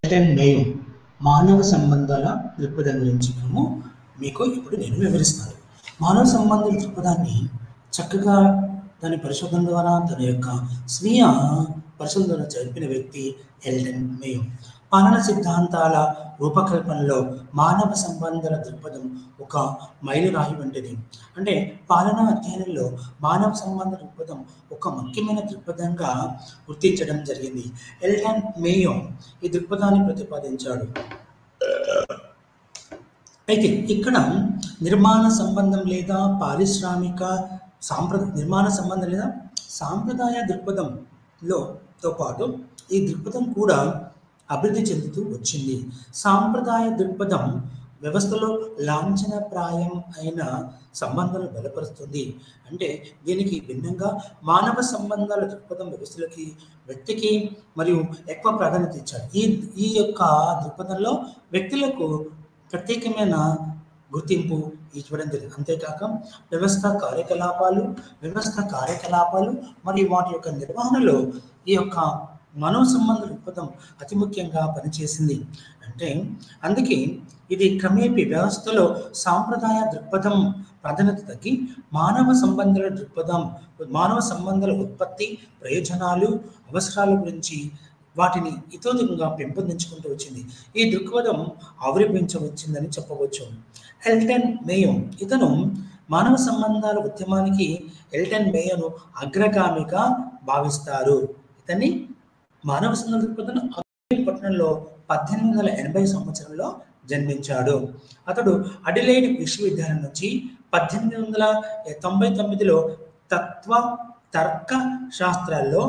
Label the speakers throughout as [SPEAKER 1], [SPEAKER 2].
[SPEAKER 1] Elton Mayo మానవ సంబంధాల దృక్పథం గురించి మీకు ఇప్పుడు నేను వివరిస్తాను. మానవ సంబంధాల దృక్పథాన్ని చక్కగా దాని పరిశోధన ద్వారా తన యొక్క స్వీయ పరిశోధన జరిపిన వ్యక్తి ఎల్టన్ మేయో. పాలన సిద్ధాంతాల రూపకల్పనలో మానవ సంబంధాల దృక్పథం ఒక మైలురాయి వంటిది. అంటే పాలనా అధ్యయనంలో మానవ సంబంధ దృక్పథం ఒక ముఖ్యమైన దృక్పథంగా గుర్తించడం జరిగింది. ఎల్టన్ మేయో ఈ దృక్పథాన్ని ప్రతిపాదించాడు. అయితే ఇక్కడ నిర్మాణ సంబంధం లేదా సాంప్రదాయ దృక్పథంతో పాటు ఈ దృక్పథం కూడా అభివృద్ధి చెందుతూ వచ్చింది. సాంప్రదాయ దృక్పథం వ్యవస్థలో లాంఛనప్రాయం అయిన సంబంధాలను బలపరుస్తుంది. అంటే దీనికి భిన్నంగా మానవ సంబంధాల దృక్పథం వ్యక్తికి మరియు ఎక్కువ ప్రాధాన్యత ఇచ్చాడు. ఈ యొక్క దృక్పథంలో వ్యక్తులకు ప్రత్యేకమైన గుర్తింపు ఇవ్వడం జరిగింది. అంతేకాక వ్యవస్థ కార్యకలాపాలు మరియు వాటి యొక్క నిర్వహణలో ఈ యొక్క మానవ సంబంధ దృక్పథం అతి ముఖ్యంగా పనిచేసింది. అందుకే ఇది క్రమేపీ వ్యవస్థలో సాంప్రదాయ దృక్పథం ప్రాధాన్యత తగ్గి మానవ సంబంధాల ఉత్పత్తి, ప్రయోజనాలు, అవసరాల గురించి వాటిని ఇతోధికంగా పెంపొందించుకుంటూ వచ్చింది. ఈ దృక్పథం ఆవిర్భవించవచ్చిందని చెప్పవచ్చు. ఎల్టన్ మేయో ఇతను మానవ సంబంధాల ఉద్యమానికి ఎల్టన్ మేయోను అగ్రగామిగా భావిస్తారు. ఇతన్ని మానవ సంబంధ దృక్పథం పట్టణంలో 1880 సంవత్సరంలో జన్మించాడు. అతడు అడిలైడ్ విశ్వవిద్యాలయం నుంచి 1899లో తర్క శాస్త్రాల్లో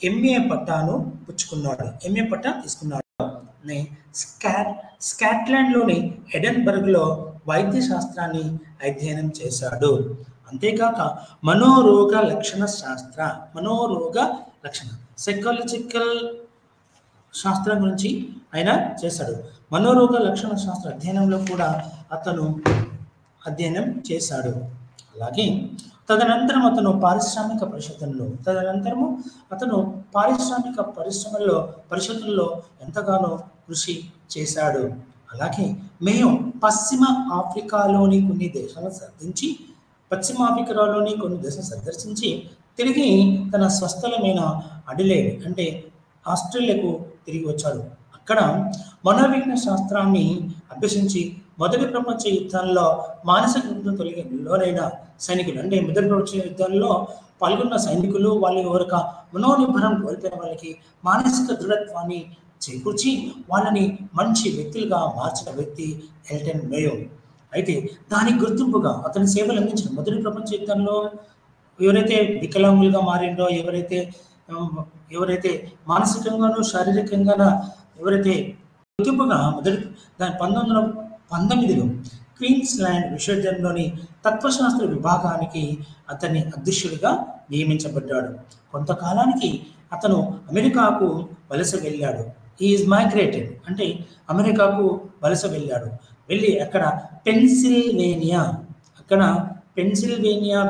[SPEAKER 1] ఎంఏ పట్టా తీసుకున్నాడు. స్కాట్లాండ్లోని ఎడన్బర్గ్లో వైద్య శాస్త్రాన్ని అధ్యయనం చేశాడు. అంతేకాక మనోరోగ లక్షణ సైకాలజికల్ శాస్త్రం గురించి ఆయన చేశాడు. మనోరోగ లక్షణ శాస్త్ర అధ్యయనంలో కూడా అతను అధ్యయనం చేశాడు. అలాగే తదనంతరం అతను పారిశ్రామిక పరిశోధనలో ఎంతగానో కృషి చేశాడు. అలాగే మేయో పశ్చిమ ఆఫ్రికాలోని కొన్ని దేశాలను సందర్శించి తిరిగి తన స్వస్థలమైన అడిలైడ్ అంటే ఆస్ట్రేలియాకు తిరిగి వచ్చాడు. అక్కడ మనోవిజ్ఞాన శాస్త్రాన్ని అభ్యసించి మొదటి ప్రపంచ యుద్ధంలో మానసిక లోనైన సైనికులు అంటే మొదటి ప్రపంచ యుద్ధంలో పాల్గొన్న సైనికులు వాళ్ళ ఒక మనోనిర్భరం కోల్పోయిన వాళ్ళకి మానసిక దృఢత్వాన్ని చేకూర్చి వాళ్ళని మంచి వ్యక్తులుగా మార్చిన వ్యక్తి ఎల్టన్ మేయో. అయితే దానికి గుర్తింపుగా అతని సేవలు అందించిన మొదటి ప్రపంచ యుద్ధంలో ఎవరైతే వికలాంగులుగా మారిండో, ఎవరైతే మానసికంగానూ శారీరకంగానూ ఎవరైతే గుర్తింపుగా 1919లో క్వీన్స్లాండ్ విశ్వవిద్యాలయంలోని తత్వశాస్త్ర విభాగానికి అతన్ని అధ్యక్షుడిగా నియమించబడ్డాడు. కొంతకాలానికి అతను అమెరికాకు వలస వెళ్ళాడు. ఈజ్ మైగ్రేటెడ్ అంటే అమెరికాకు వలస వెళ్ళి అక్కడ పెన్సిల్వేనియా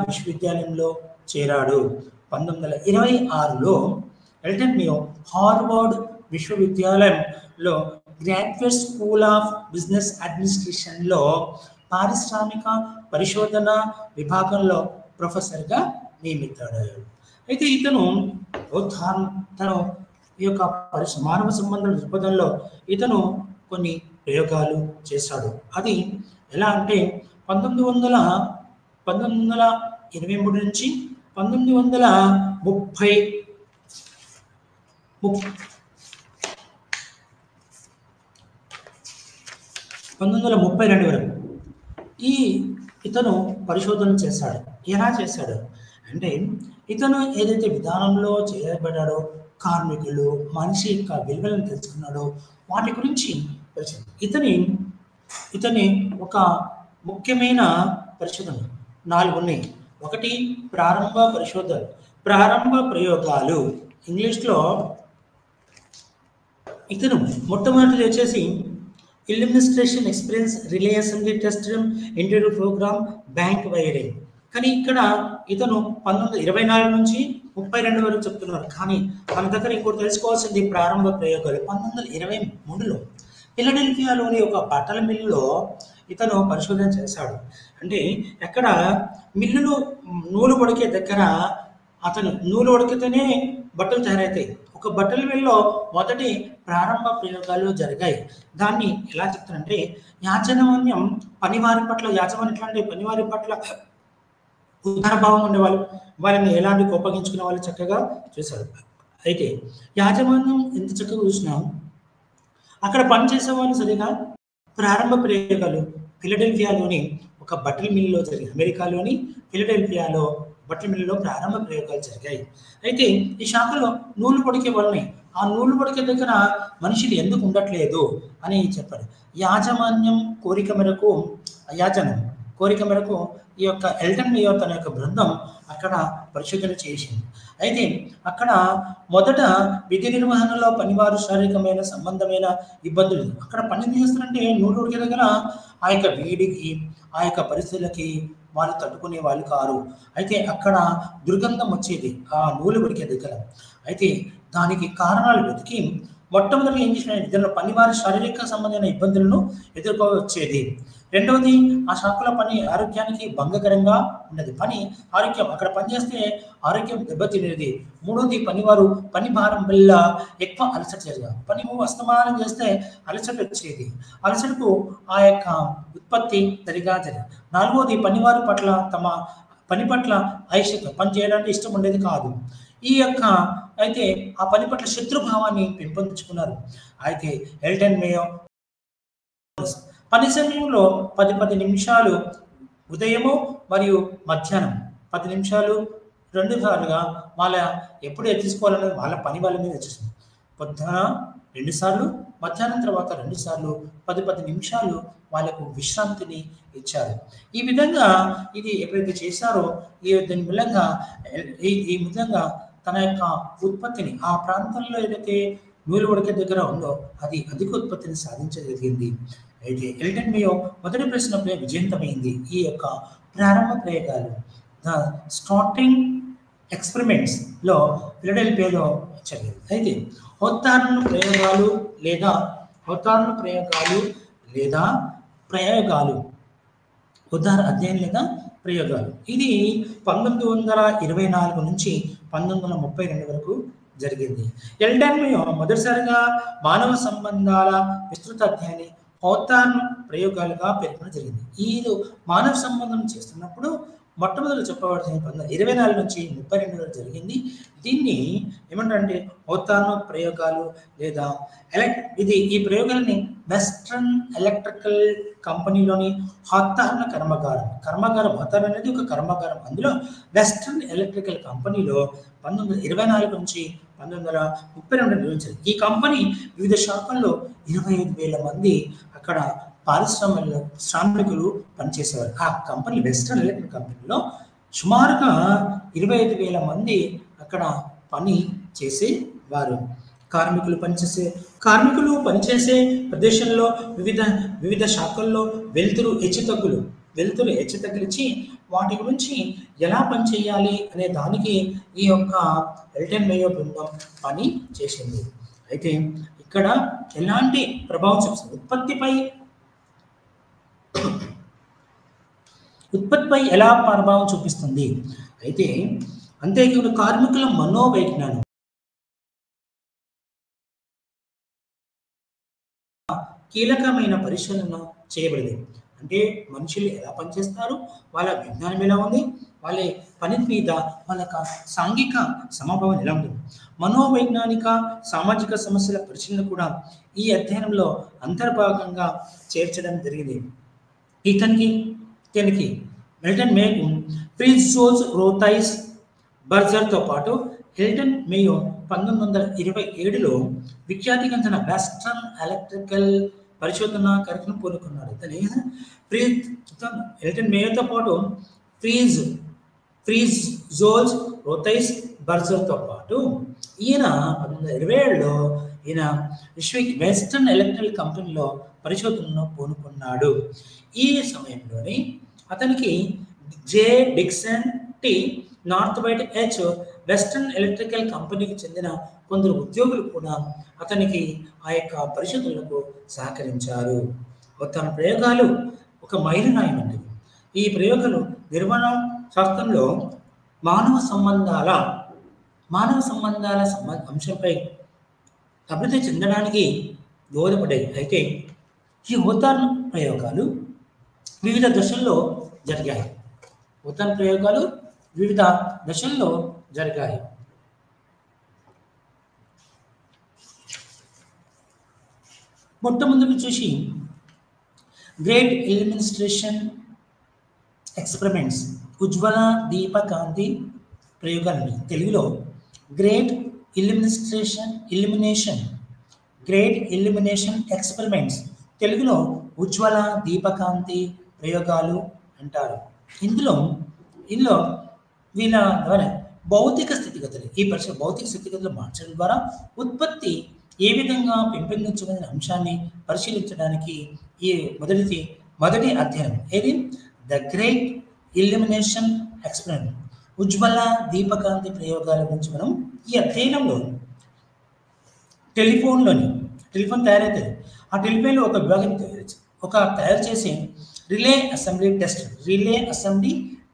[SPEAKER 1] విశ్వవిద్యాలయంలో చేరాడు. 1926లో ఎల్టన్ మేయో హార్వర్డ్ విశ్వవిద్యాలయంలో గ్రాడ్యుయేట్ స్కూల్ ఆఫ్ బిజినెస్ అడ్మినిస్ట్రేషన్లో పారిశ్రామిక పరిశోధన విభాగంలో ప్రొఫెసర్గా నియమితాడు. అయితే ఇతను తన ఈ యొక్క మానవ సంబంధాల దృక్పథంలో ఇతను కొన్ని ప్రయోగాలు చేశాడు. అది ఎలా అంటే 1923 నుంచి 1932 వరకు ఇతను పరిశోధన చేశాడు. ఎలా చేశాడు అంటే ఇతను ఏదైతే విధానంలో చేయబడ్డాడో కార్మికులు మనిషి యొక్క విలువలను తెలుసుకున్నాడో వాటి గురించి ఇతని ఒక ముఖ్యమైన పరిశోధన 4 ఉన్నాయి. ఒకటి ప్రారంభ ప్రయోగాలు ఇంగ్లీష్లో. ఇతను మొట్టమొదటి వచ్చేసి illumination experience, relay assembly test, interview programme, bank wiring. కానీ ఇక్కడ ఇతను 1924 నుంచి 32 వరకు చెప్తున్నారు. కానీ మన దగ్గర ఇంకోటి తెలుసుకోవాల్సింది ప్రారంభ ప్రయోగాలు 1923లో ఫిలడెల్ఫియాలోని ఒక బట్టల మిల్లులో ఇతను పరిశోధన చేశాడు. అంటే ఎక్కడ మిల్లులో నూలు ఉడికే దగ్గర అతను నూలు ఉడికితేనే బట్టలు తయారవుతాయి. ఒక బట్టల మిల్లులో మొదటి ప్రారంభ ప్రయోగాలు జరిగాయి. దాన్ని ఎలా చెప్తారంటే యాజమాన్యం పనివారి పట్ల యాజమాన్యం ఎట్లా అంటే పనివారి పట్ల ఉదారభావం ఉండేవాళ్ళు, వాళ్ళని ఎలాంటి కోపగించుకునే వాళ్ళు చక్కగా చూశారు. అయితే యాజమాన్యం ఎంత చక్కగా చూసినా అక్కడ పనిచేసే వాళ్ళు సరిగా ప్రారంభ ప్రయోగాలు ఫిలడెల్ఫియాలోని ఒక బట్టల మిల్లులో జరిగాయి. అమెరికాలోని ఫిలడెల్ఫియాలో బట్టల మిల్లులో ప్రారంభ ప్రయోగాలు జరిగాయి. అయితే ఈ శాఖలో నూలు పొడికే వాళ్ళని ఆ నూలు పొడికే దగ్గర మనుషులు ఎందుకు ఉండట్లేదు అని చెప్పారు. యాజమాన్యం కోరిక మేరకు ఈ యొక్క ఎల్టన్ మేయో తన యొక్క బృందం అక్కడ పరిశోధన చేసింది. అయితే అక్కడ మొదట విధి నిర్వహణలో పనివారు శారీరకమైన సంబంధమైన ఇబ్బందులు అక్కడ పని చేస్తారంటే నూలు ఉడికే దగ్గర ఆ యొక్క వేడికి ఆ యొక్క పరిస్థితులకి వాళ్ళు తట్టుకునే వాళ్ళు కారు. అయితే అక్కడ దుర్గంధం వచ్చేది ఆ నూలు ఉడికే దగ్గర. అయితే దానికి కారణాలు వెతికి మొట్టమొదటి ఏం చేసిన ఇద్దరు పనివారి శారీరక సంబంధమైన ఇబ్బందులను ఎదుర్కోవచ్చేది. రెండవది ఆ శాఖల పని ఆరోగ్యానికి భంగకరంగా ఉన్నది. పని ఆరోగ్యం అక్కడ పనిచేస్తే ఆరోగ్యం దెబ్బతినేది. మూడవది పనివారు పని భారం వల్ల ఎక్కువ అలసట జరిగేది. పని అస్తమానం చేస్తే అలసట వచ్చేది. అలసటకు ఆ యొక్క ఉత్పత్తి సరిగా జరిగేది. నాలుగవది పనివారి పట్ల తమ పని పట్ల ఐశ్వర్యం పని చేయడానికి ఇష్టం ఉండేది కాదు. ఈ యొక్క అయితే ఆ పని పట్ల శత్రుభావాన్ని పెంపొందించుకున్నారు. అయితే ఎల్టన్ మేయో పని సమయంలో 10 నిమిషాలు ఉదయము మరియు మధ్యాహ్నం 10 నిమిషాలు 2 సార్లుగా వాళ్ళ ఎప్పుడు తీసుకోవాలనేది వాళ్ళ పని వాళ్ళ మీద వచ్చేసింది. పొద్దున 2 సార్లు, మధ్యాహ్నం తర్వాత 2 సార్లు 10 నిమిషాలు వాళ్ళకు విశ్రాంతిని ఇచ్చారు. ఈ విధంగా ఇది ఎప్పుడైతే చేశారో దీని మూలంగా ఈ విధంగా తన యొక్క ఉత్పత్తిని ఆ ప్రాంతంలో ఏదైతే నూలు ఉడికే దగ్గర ఉందో అది అధిక ఉత్పత్తిని సాధించగలిగింది. అయితే ఎల్టన్ మేయో మొదటి ప్రశ్నపై విజయవంతమైంది. ఈ యొక్క ప్రారంభ ప్రయోగాలు ద స్టార్టింగ్ ఎక్స్పెరిమెంట్స్ లో ఫిలడెల్ఫియాలో జరిగింది. అయితే ఉదాహరణ ప్రయోగాలు అధ్యయనం లేదా ప్రయోగాలు ఇది 1924 నుంచి 1932 వరకు జరిగింది. ఎల్టన్ మేయో మొదటిసారిగా మానవ సంబంధాల విస్తృత అధ్యయనాన్ని ఉదాహరణ ప్రయోగాలుగా పేర్కొనడం జరిగింది. ఈ మానవ సంబంధం చేస్తున్నప్పుడు మొట్టమొదటి చెప్పబడిన 1924 నుంచి 32 వరకు జరిగింది. దీన్ని ఏమంటారంటే ఉదాహరణ ప్రయోగాలు లేదా ఈ ప్రయోగాలని వెస్ట్రన్ ఎలక్ట్రికల్ కంపెనీలోని హత్తారణ కర్మాగారం హత్తారణ అనేది ఒక కర్మాగారం. అందులో వెస్ట్రన్ ఎలక్ట్రికల్ కంపెనీలో 1924 నుంచి 1932 నిర్వహించారు. ఈ కంపెనీ వివిధ శాఖల్లో 25,000 మంది అక్కడ శ్రామికులు పనిచేసేవారు. ఆ కంపెనీ వెస్ట్రన్ ఎలక్ట్రికల్ కంపెనీలో సుమారుగా 25,000 మంది అక్కడ పని చేసేవారు. కార్మికులు పనిచేసే ప్రదేశంలో వివిధ శాఖల్లో వెలుతురు హెచ్చుతగ్గులిచ్చి వాటి గురించి ఎలా పనిచేయాలి అనే దానికి ఈ యొక్క ఎల్టన్ మేయో బృందం పని చేసింది. అయితే ఇక్కడ ఎలాంటి ప్రభావం చూపిస్తుంది ఉత్పత్తిపై ఎలా ప్రభావం చూపిస్తుంది. అయితే అంతేకాదు కార్మికుల మనోవైజ్ఞానం కీలకమైన పరిశీలన చేయబడింది. అంటే మనుషులు ఎలా పనిచేస్తారు, వాళ్ళ విజ్ఞానం ఎలా ఉంది, వాళ్ళ పని మీద వాళ్ళ సాంఘిక సమభావం ఎలా ఉంటుంది, మనోవైజ్ఞానిక సామాజిక సమస్యల పరిశీలన కూడా ఈ అధ్యయనంలో అంతర్భాగంగా చేర్చడం జరిగింది. దీనికి ఎల్టన్ మేయో ఫ్రిట్జ్ రోథైస్ బర్జర్తో పాటు ఎల్టన్ మేయో 1927లో విఖ్యాతిగంచిన వెస్ట్రన్ ఎలక్ట్రికల్ పరిశోధన కార్యక్రమం పూనుకున్నాడు. ఎల్టన్ మేయోతో పాటు ఫ్రిట్జ్ రోథైస్ బర్జర్తో పాటు ఈయన 1927లో ఈయన వెస్ట్రన్ ఎలక్ట్రికల్ కంపెనీలో పరిశోధనలో పూనుకున్నాడు. ఈ సమయంలోనే అతనికి J Dickson T North White H Western Electrical కంపెనీకి చెందిన కొందరు ఉద్యోగులు కూడా అతనికి ఆ యొక్క పరిశోధనలకు సహకరించారు. తన ప్రయోగాలు ఒక మైలురాయి వంటివి. ఈ ప్రయోగాలు నిర్మాణ శాస్త్రంలో మానవ సంబంధాల అంశంపై అభివృద్ధి చెందడానికి దోహదపడ్డాయి. అయితే ఈ హోతాన్ ప్రయోగాలు వివిధ దశల్లో జరిగాయి. మొట్టమొదటి చూసి గ్రేట్ ఇల్యూమినేషన్ ఎక్స్పెరిమెంట్స్, ఉజ్వల దీప కాంతి ప్రయోగాలు. తెలుగులో గ్రేట్ ఇల్యూమినేషన్ ఎక్స్పెరిమెంట్స్, తెలుగులో ఉజ్వల దీపకాంతి ప్రయోగాలు అంటారు. ఇందులో వీళ్ళ ద్వారా భౌతిక స్థితిగతులు మార్చడం ద్వారా ఉత్పత్తి ఏ విధంగా పెంపొందించబడిన అంశాన్ని పరిశీలించడానికి ఈ మొదటి అధ్యయనం ఏది? ద గ్రేట్ ఇల్యూమినేషన్ ఎక్స్పెరిమెంట్, ఉజ్వల దీపకాంతి ప్రయోగాల గురించి మనం ఈ అధ్యయనంలో టెలిఫోన్ తయారైతే ఆ టెలిఫోన్లో ఒక విభాగం తయారు చేసి రిలే అసెంబ్లీ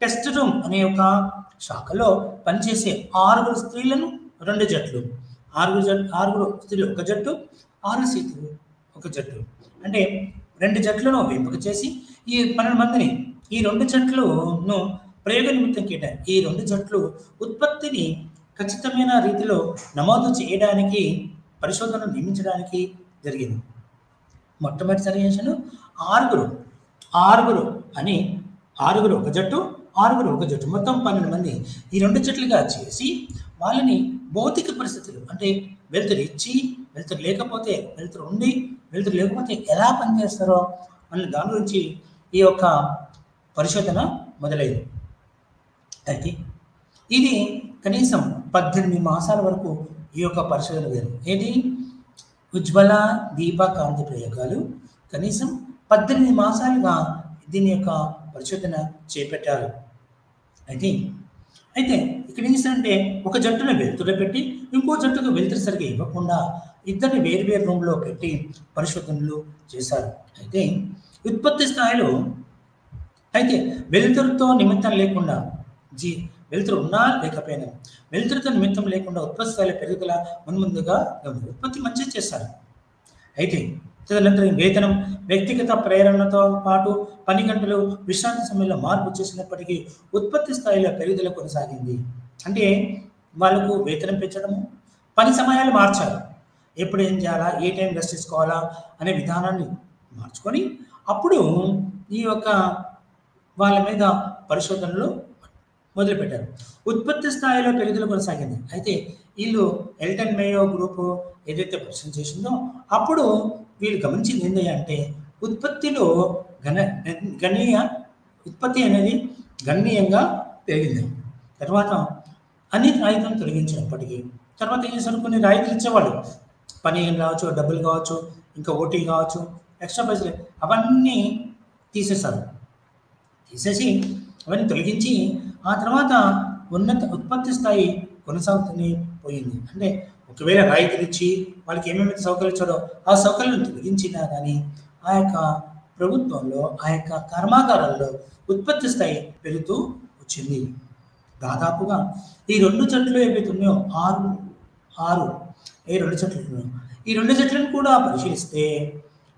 [SPEAKER 1] టెస్ట్ రూమ్ అనే ఒక శాఖలో పనిచేసే 6 స్త్రీలను 2 జట్లు, 6 స్త్రీలు ఒక జట్టు, 6 స్త్రీలు ఒక జట్టు, అంటే 2 జట్లను ఎంపిక చేసి ఈ 12 మందిని ఈ 2 జట్లను ప్రయోగ నిమిత్తం కేటాయి. ఈ 2 జట్లు ఉత్పత్తిని ఖచ్చితమైన రీతిలో నమోదు చేయడానికి పరిశోధనను నియమించడానికి జరిగింది. మొట్టమొదటిసారి చేశాను 6 అని 6 ఒక జట్టు, 6 ఒక జట్టు, మొత్తం 12 మంది ఈ 2 జట్లుగా చేసి వాళ్ళని భౌతిక పరిస్థితులు అంటే వెలుతురు ఇచ్చి, వెలుతురు లేకపోతే, వెలుతురు ఉండి, వెలుతురు లేకపోతే ఎలా పనిచేస్తారో అన్న దాని గురించి ఈ యొక్క పరిశోధన మొదలైంది. అయితే ఇది కనీసం 18 మాసాల వరకు ఈ యొక్క పరిశోధన జరిగింది. ఏది? ఉజ్వల దీపకాంతి ప్రయోగాలు కనీసం 18 మాసాలుగా దీని యొక్క పరిశోధన చేపట్టారు. అయితే ఇక్కడ ఏం చేస్తారంటే ఒక జట్టును వెలుతురు పెట్టి ఇంకో జట్టుకు వెలుతురు సరిగ్గా ఇవ్వకుండా ఇద్దరిని వేరు రూమ్లో పెట్టి పరిశోధనలు చేశారు. అయితే ఉత్పత్తి స్థాయిలో వెలుతురుతో నిమిత్తం లేకుండా వెలుతురు ఉన్నా లేకపోయినా వెలుతురుతో నిమిత్తం లేకుండా ఉత్పత్తి స్థాయిలో పెరుగుదల ముందుగా ఉత్పత్తి మంచిగా చేస్తారు. అయితే తదనంతరం వేతనం, వ్యక్తిగత ప్రేరణతో పాటు పని గంటలు, విశ్రాంతి సమయంలో మార్పు చేసినప్పటికీ ఉత్పత్తి స్థాయిలో పెరుగుదల కొనసాగింది. అంటే వాళ్ళకు వేతనం పెంచడము, పని సమయాలు మార్చాలి, ఎప్పుడు ఏం చేయాలా, ఏ టైం రెస్ట్ తీసుకోవాలా అనే విధానాన్ని మార్చుకొని అప్పుడు ఈ యొక్క వాళ్ళ మీద పరిశోధనలు మొదలుపెట్టారు. ఉత్పత్తి స్థాయిలో పెరుగుదల కొనసాగింది. అయితే వీళ్ళు ఎల్టన్ మేయో గ్రూపు ఏదైతే పరిశోధన చేసిందో అప్పుడు వీళ్ళు గమనించింది ఏంటి అంటే ఉత్పత్తిలో ఉత్పత్తి అనేది గణనీయంగా పెరిగింది. తర్వాత అన్ని రాయితీలను తొలగించినప్పటికీ తర్వాత ఏం చేశారు, కొన్ని రాయితీలు ఇచ్చేవాళ్ళు, పని కావచ్చు, డబ్బులు కావచ్చు, ఇంకా ఓటీ కావచ్చు, ఎక్స్ట్రా పైసలు అవన్నీ తీసేసి అవన్నీ తొలగించి ఆ తర్వాత ఉన్నత ఉత్పత్తి స్థాయి కొనసాగుతూనే పోయింది. అంటే ఒకవేళ రాయితీలు ఇచ్చి వాళ్ళకి ఏమేమైతే సౌకర్యాలు ఇచ్చారో ఆ సౌకర్యాలను తొలగించినా కానీ ఆ యొక్క ప్రభుత్వంలో ఆ యొక్క కర్మాగారాల్లో ఉత్పత్తి స్థాయి పెరుగుతూ వచ్చింది. దాదాపుగా ఈ 2 జట్లు ఏవైతే ఉన్నాయో 6 ఈ 2 జట్లను కూడా పరిశీలిస్తే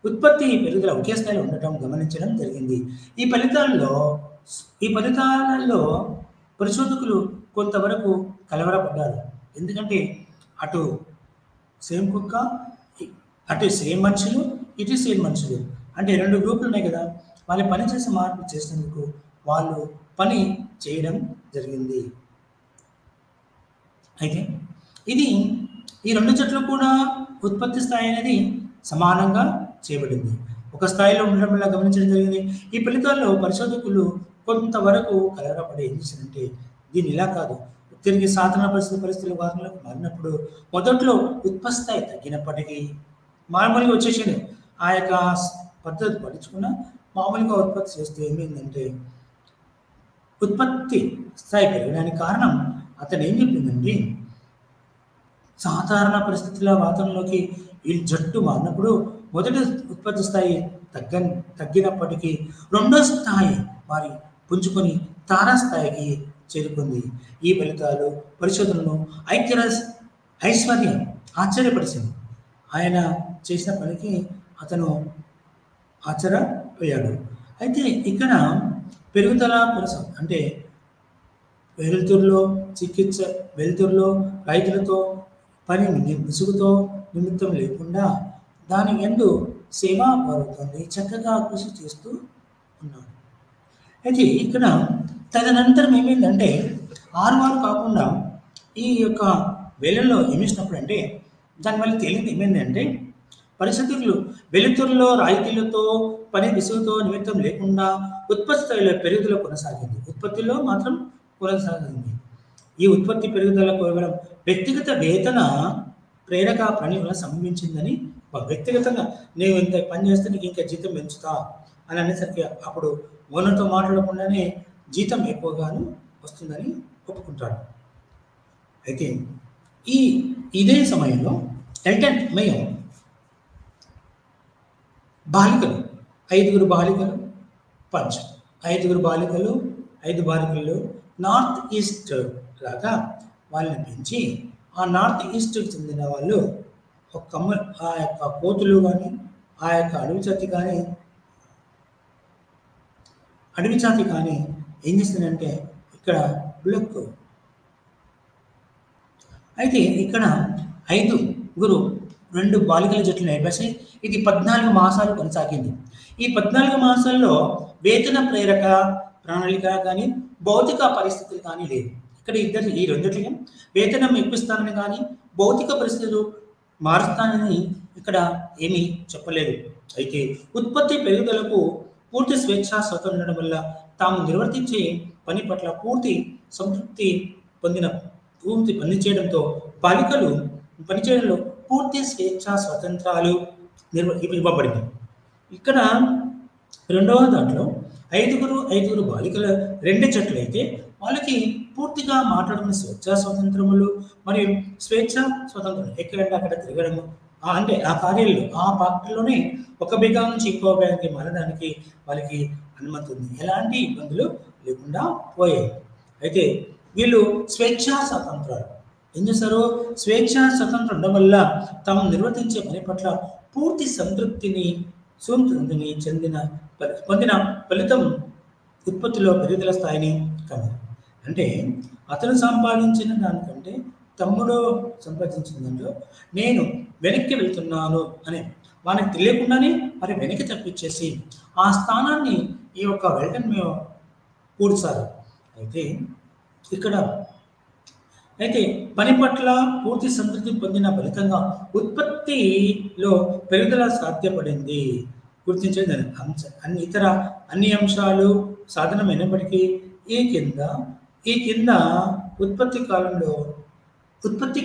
[SPEAKER 1] ఉత్పత్తి పెరుగుదల ఒకే స్థాయిలో ఉండటం గమనించడం జరిగింది. ఈ ఫలితాలలో పరిశోధకులు కొంతవరకు కలవరపడ్డారు. ఎందుకంటే అటు సేమ్ కుక్క, అటు సేమ్ మనుషులు, ఇటు సేమ్ మనుషులు, అంటే 2 గ్రూపులు ఉన్నాయి కదా, వాళ్ళు పని చేసే మార్పు చేసినందుకు వాళ్ళు పని చేయడం జరిగింది. అయితే ఈ 2 జట్లు కూడా ఉత్పత్తి స్థాయి అనేది సమానంగా చేయబడింది, ఒక స్థాయిలో ఉండడం వల్ల గమనించడం జరిగింది. ఈ ఫలితాల్లో పరిశోధకులు కొంతవరకు కలవరపడి ఏం చేశారంటే దీన్ని ఇలా కాదు, తిరిగి సాధారణ పరిస్థితులు వారిలోకి మారినప్పుడు మొదట్లో ఉత్పత్తి స్థాయి తగ్గినప్పటికీ మామూలుగా వచ్చేసింది. ఆ యొక్క పద్ధతి పట్టించుకున్న మామూలుగా ఉత్పత్తి చేస్తే ఏమైందంటే ఉత్పత్తి స్థాయి పెరగడానికి కారణం అతను ఏం చెప్పిందండి, సాధారణ పరిస్థితుల వాతావరణంలోకి ఈ జట్టు మారినప్పుడు మొదటి ఉత్పత్తి స్థాయి తగ్గినప్పటికీ రెండో స్థాయి వారి పుంజుకొని తారాస్థాయికి చేరుకుంది. ఈ ఫలితాలు పరిశోధనను ఐశ్వర్యం ఆశ్చర్యపరిచింది. ఆయన చేసిన పనికి అతను ఆశ్చర్యపోయాడు. అయితే ఇక్కడ పెరుగుదల పరిశ్రమ అంటే వెలుతురులో రైతులతో పని విసుగుతో నిమిత్తం లేకుండా దాని ఎందు సేవా పరుతుంది చక్కగా కృషి చేస్తూ ఉన్నాడు. అయితే ఇక్కడ తదనంతరం ఏమైందంటే 6 వారు కాకుండా ఈ యొక్క వేళల్లో ఏమిచ్చినప్పుడు అంటే దానివల్ల తేలింది ఏమైందంటే పరిస్థితులు వెలుతురులో రైతులతో పని విసుగుతో నిమిత్తం లేకుండా ఉత్పత్తి స్థాయిలో పెరుగుదల కొనసాగింది. ఉత్పత్తిలో మాత్రం కొనసాగింది. ఈ ఉత్పత్తి పెరుగుదల కేవలం వ్యక్తిగత వేతన ప్రేరక పని వల్ల సంభవించిందని, వ్యక్తిగతంగా నేను ఇంత పని చేస్తే నీకు ఇంకా జీతం పెంచుతా అని అనేసరికి అప్పుడు ఓనర్తో మాట్లాడకుండానే జీతం ఎక్కువగాను వస్తుందని ఒప్పుకుంటాడు. అయితే ఇదే సమయంలో ఎల్టన్ మేయో బాలికలు 5 బాలికలు 5 బాలికలు 5 బాలికలు నార్త్ ఈస్ట్ లాగా వాళ్ళని పెంచి ఆ నార్త్ ఈస్ట్కి చెందిన వాళ్ళు ఆ యొక్క కోతులు కానీ ఆ యొక్క అడవి జాతి కానీ ఏం చేస్తుందంటే ఇక్కడ బ్లక్. అయితే ఇక్కడ 5 2 బాలికల జట్లు ఏర్పడి ఇది 14 మాసాలు కొనసాగింది. ఈ 14 మాసాల్లో వేతన ప్రేరక ప్రణాళిక కానీ భౌతిక పరిస్థితులు కానీ లేదు. ఇక్కడ ఈ రెండిటికి వేతనం ఇప్పిస్తానని కానీ భౌతిక పరిస్థితులు మారుస్తానని ఇక్కడ ఏమీ చెప్పలేదు. అయితే ఉత్పత్తి పెరుగుదలకు పూర్తి స్వేచ్ఛ స్వతంత్రం వల్ల తాము నిర్వర్తించే పని పట్ల పూర్తి సంతృప్తి పనిచేయడంతో బాలికలు పనిచేయడంలో పూర్తి స్వేచ్ఛ స్వతంత్రాలు ఇవ్వబడింది. ఇక్కడ రెండవ దాంట్లో 5 బాలికల 2 జట్లు అయితే వాళ్ళకి పూర్తిగా మాట్లాడుకునే స్వేచ్ఛ స్వతంత్రములు మరియు స్వేచ్ఛ స్వతంత్రం ఎక్కడంటే అక్కడ తిరగడము అంటే ఆ కార్యాలు ఆ పాత్రలోనే ఒక భాగం నుంచి ఇంకో భాగానికి మారడానికి వాళ్ళకి అనుమతి ఉంది. ఎలాంటి ఇబ్బందులు లేకుండా పోయాయి. అయితే వీళ్ళు స్వేచ్ఛా స్వతంత్రాలు ఏం చేస్తారు, స్వేచ్ఛా స్వతంత్రం ఉండడం వల్ల తాము నిర్వర్తించే పని పట్ల పూర్తి సంతృప్తిని పొందిన ఫలితం ఉత్పత్తిలో పెరుగుదల స్థాయిని కనుగొన్నారు. అంటే అతను సంపాదించిన దానికంటే తమ్ముడు సంపాదించిన దాంట్లో నేను వెనక్కి వెళ్తున్నాను అని వానికి తెలియకుండానే మరి వెనక్కి తప్పించేసి ఆ స్థానాన్ని ఈ యొక్క వెల్టన్ మేము పూడ్చారు. అయితే పని పట్ల పూర్తి సంతృప్తి పొందిన ఫలితంగా ఉత్పత్తిలో పెరుగుదల సాధ్యపడింది. గుర్తించేది అన్ని అంశాలు సాధనమైనప్పటికీ ఈ కింద ఉత్పత్తి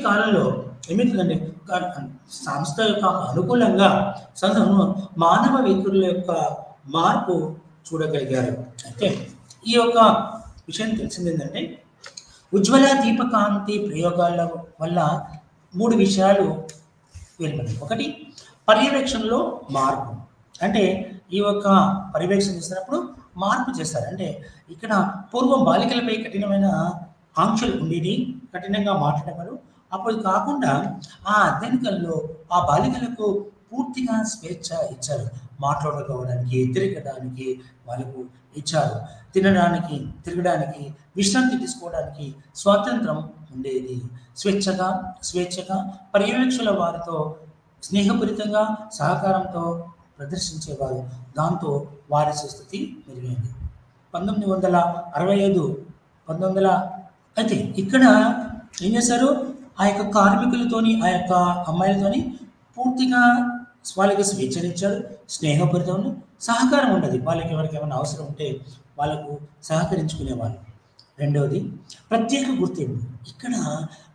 [SPEAKER 1] కాలంలో ఏమిటంటే సంస్థ యొక్క అనుకూలంగా మానవ వ్యక్తుల యొక్క మార్పు చూడగలిగారు. అయితే ఈ యొక్క విషయం తెలిసింది ఏంటంటే ఉజ్వల దీపకాంతి ప్రయోగాల వల్ల 3 విషయాలు వెలువడి. ఒకటి పర్యవేక్షణలో మార్పు, అంటే ఈ యొక్క పర్యవేక్షణ చేసినప్పుడు మార్పు చేస్తారు. అంటే ఇక్కడ పూర్వం బాలికలపై కఠినమైన ఆంక్షలు ఉండేది, కఠినంగా మాట్లాడేవారు. అప్పుడు కాకుండా ఆ అధ్యయనంలో ఆ బాలికలకు పూర్తిగా స్వేచ్ఛ ఇచ్చారు. మాట్లాడుకోవడానికి, తిరగడానికి వాళ్ళకు ఇచ్చారు. తిరగడానికి, విశ్రాంతి తీసుకోవడానికి స్వాతంత్రం ఉండేది. స్వేచ్ఛగా పర్యవేక్షణ వారితో స్నేహపూరితంగా సహకారంతో ప్రదర్శించేవారు. దాంతో వారి స్థితి మెరుగైంది. 1965 అయితే ఇక్కడ ఏం చేశారు, ఆ యొక్క కార్మికులతోని ఆ యొక్క అమ్మాయిలతోని పూర్తిగా వాళ్ళకి స్వేచ్ఛనిచ్చారు. స్నేహపూరితం సహకారం ఉండదు. వాళ్ళకి ఎవరికి ఏమైనా అవసరం ఉంటే వాళ్ళకు సహకరించుకునేవాళ్ళు. రెండవది ప్రత్యేక గుర్తింపు. ఇక్కడ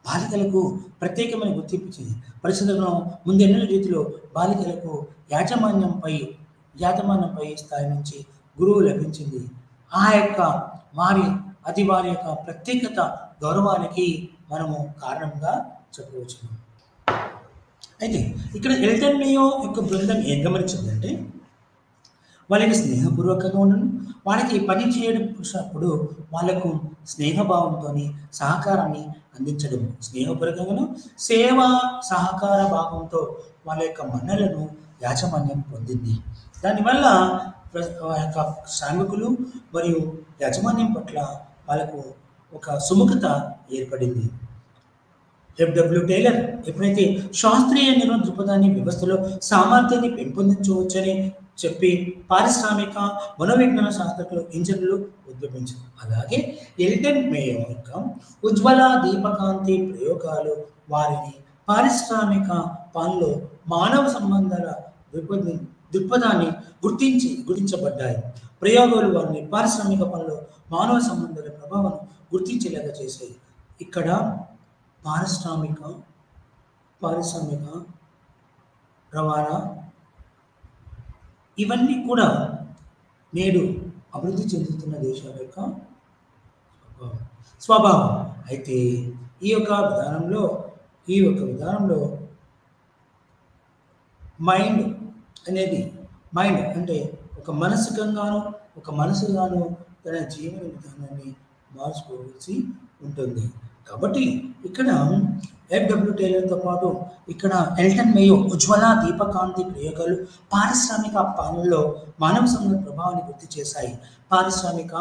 [SPEAKER 1] బాలికలకు ప్రత్యేకమైన గుర్తింపు ఇచ్చింది. పరిస్థితులను ముందెన్నో రీతిలో బాలికలకు యాజమాన్యంపై స్థాయి నుంచి గురువు లభించింది. ఆ యొక్క వారి అది వారి యొక్క ప్రత్యేకత గౌరవానికి మనము కారణంగా చెప్పవచ్చు. అయితే ఇక్కడ ఎల్టన్ మేయో యొక్క బృందం ఏం గమనించిందంటే వాళ్ళకి స్నేహపూర్వకంగా ఉండడం, వాళ్ళకి పని చేయడం వాళ్ళకు స్నేహభావంతో సహకారాన్ని అందించడం, స్నేహపూర్వకంగాను సేవా సహకార భావంతో వాళ్ళ యొక్క మన్నలను యాజమాన్యం పొందింది. దానివల్ల యొక్క శ్రామికులు మరియు యాజమాన్యం పట్ల వాళ్ళకు ఒక సుముఖత ఏర్పడింది. ఎఫ్డబ్ల్యూ టైలర్ ఎప్పుడైతే శాస్త్రీయ నిర్వహణ దృక్పథాన్ని వ్యవస్థలో సామర్థ్యాన్ని పెంపొందించవచ్చని చెప్పి పారిశ్రామిక మనోవిజ్ఞాన శాస్త్రజ్ఞులు ఇంజనీర్లు ఉద్యమించారు. అలాగే ఎల్టన్ మేయో యొక్క ఉజ్వల దీపకాంతి ప్రయోగాలు వారిని పారిశ్రామిక పనులు మానవ సంబంధాల దృక్పథాన్ని గుర్తించబడ్డాయి. ప్రయోగాలు వారిని పారిశ్రామిక పనులు మానవ సంబంధాల ప్రభావం గుర్తించేలాగా చేశాయి. ఇక్కడ పారిశ్రామిక రవాణా ఇవన్నీ కూడా నేడు అభివృద్ధి చెందుతున్న దేశాల యొక్క స్వభావం. అయితే ఈ యొక్క విధానంలో మైండ్ అంటే ఒక మనసుగాను తన జీవన విధానాన్ని మార్చుకోవాల్సి ఉంటుంది. కాబట్టి ఇక్కడ ఎఫ్డబ్ల్యూ టైలర్తో పాటు ఇక్కడ ఎల్టన్ మేయో ఉజ్వల దీపకాంతి ప్రయోగాలు పారిశ్రామిక పనుల్లో మానవ సంబంధ ప్రభావాన్ని గుర్తు చేశాయి. పారిశ్రామిక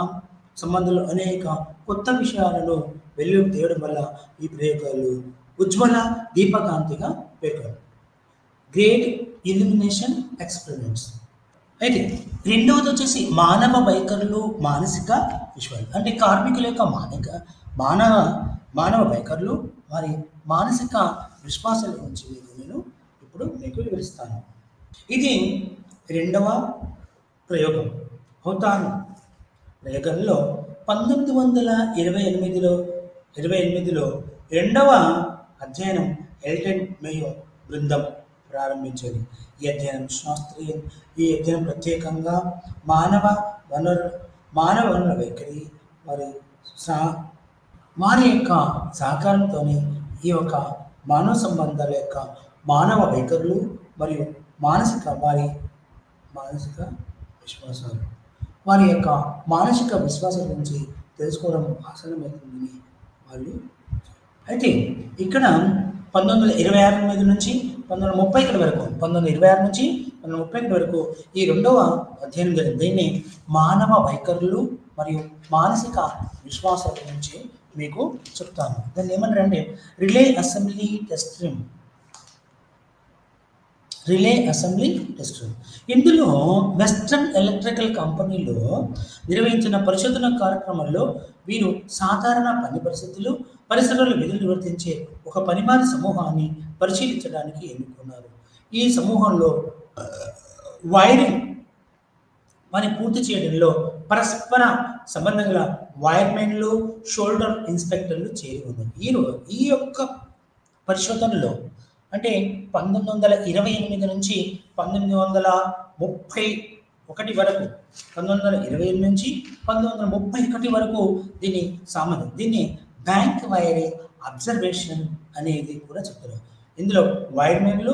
[SPEAKER 1] సంబంధంలో అనేక కొత్త విషయాలను వెలుగులోకి తేవడం వల్ల ఈ ప్రయోగాలు ఉజ్వల దీపకాంతిగా పేర్కొన్నారు. Great illumination experiments. అయితే రెండవది వచ్చేసి మానవ వైఖరులు మానసిక విశ్వాలు. అంటే కార్మికుల యొక్క మానవ వైఖరులు వారి మానసిక విశ్వాసాల గురించి నేను ఇప్పుడు మీకు వివరిస్తాను. ఇది రెండవ ప్రయోగం. హోతాను ప్రయోగంలో 1928లో రెండవ అధ్యయనం ఎల్టన్ మేయో బృందం ప్రారంభించేది. ఈ అధ్యయనం ప్రత్యేకంగా మానవ వనరుల వైఖరి వారి యొక్క సహకారంతో ఈ యొక్క మానవ సంబంధాల యొక్క మానవ వైఖరులు మరియు మానసిక విశ్వాసాలు వారి యొక్క మానసిక విశ్వాసాల గురించి తెలుసుకోవడం ఆసనమవుతుందని వాళ్ళు. అయితే ఇక్కడ 1926 నుంచి 1930 వరకు 1926 నుంచి 1930 వరకు ఈ రెండవ అధ్యయనం జరిగింది. దీన్ని మానవ వైఖరులు మరియు మానసిక విశ్వాసాల గురించి మీకు చెప్తాను. దాన్ని ఏమంటారంటే రిలే అసెంబ్లీ టెస్ట్ రూమ్. ఇందులో వెస్ట్రన్ ఎలక్ట్రికల్ కంపెనీలో నిర్వహించిన పరిశోధన కార్యక్రమంలో వీరు సాధారణ పని పరిసరాలు విధులు నిర్వర్తించే ఒక పనివారి సమూహాన్ని పరిశీలించడానికి ఎన్నుకున్నారు. ఈ సమూహంలో వైరింగ్ పని పూర్తి చేయడంలో పరస్పర సంబంధం గల వైర్మెన్లు, షోల్డర్ ఇన్స్పెక్టర్లు చేరి ఉన్నారు. ఈ యొక్క పరిశోధనలో అంటే 1928 నుంచి 1931 వరకు 1928 నుంచి 1931 వరకు దీన్ని బ్యాంక్ వైరింగ్ అబ్జర్వేషన్ అనేది కూడా చెప్తారు. ఇందులో వైర్మెన్లు,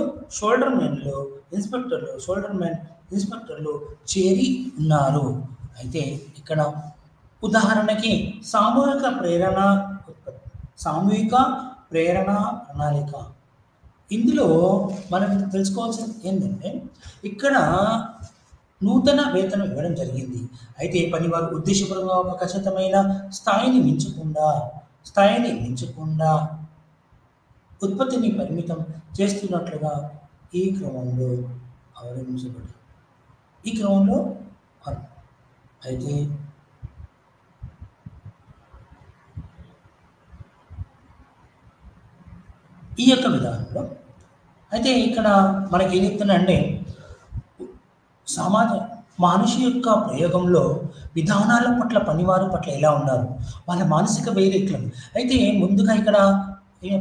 [SPEAKER 1] ఇన్స్పెక్టర్లు చేరి ఉన్నారు. అయితే ఇక్కడ ఉదాహరణకి సామూహిక ప్రేరణ ప్రణాళిక. ఇందులో మనం తెలుసుకోవాల్సింది ఏంటంటే ఇక్కడ నూతన వేతనం ఇవ్వడం జరిగింది. అయితే పనివారు ఉద్దేశపూర్వకంగా ఒక ఖచ్చితమైన స్థాయిని మించకుండా ఉత్పత్తిని పరిమితం చేస్తున్నట్లుగా ఈ క్రమంలో అవలంబించబడి అయితే ఈ యొక్క విధానంలో అయితే ఇక్కడ మనకి ఏం చెప్తున్నారంటే మనిషి యొక్క ప్రయోగంలో విధానాల పట్ల పనివారు పట్ల ఎలా ఉన్నారు, వాళ్ళ మానసిక వైరుధ్యం. అయితే ముందుగా ఇక్కడ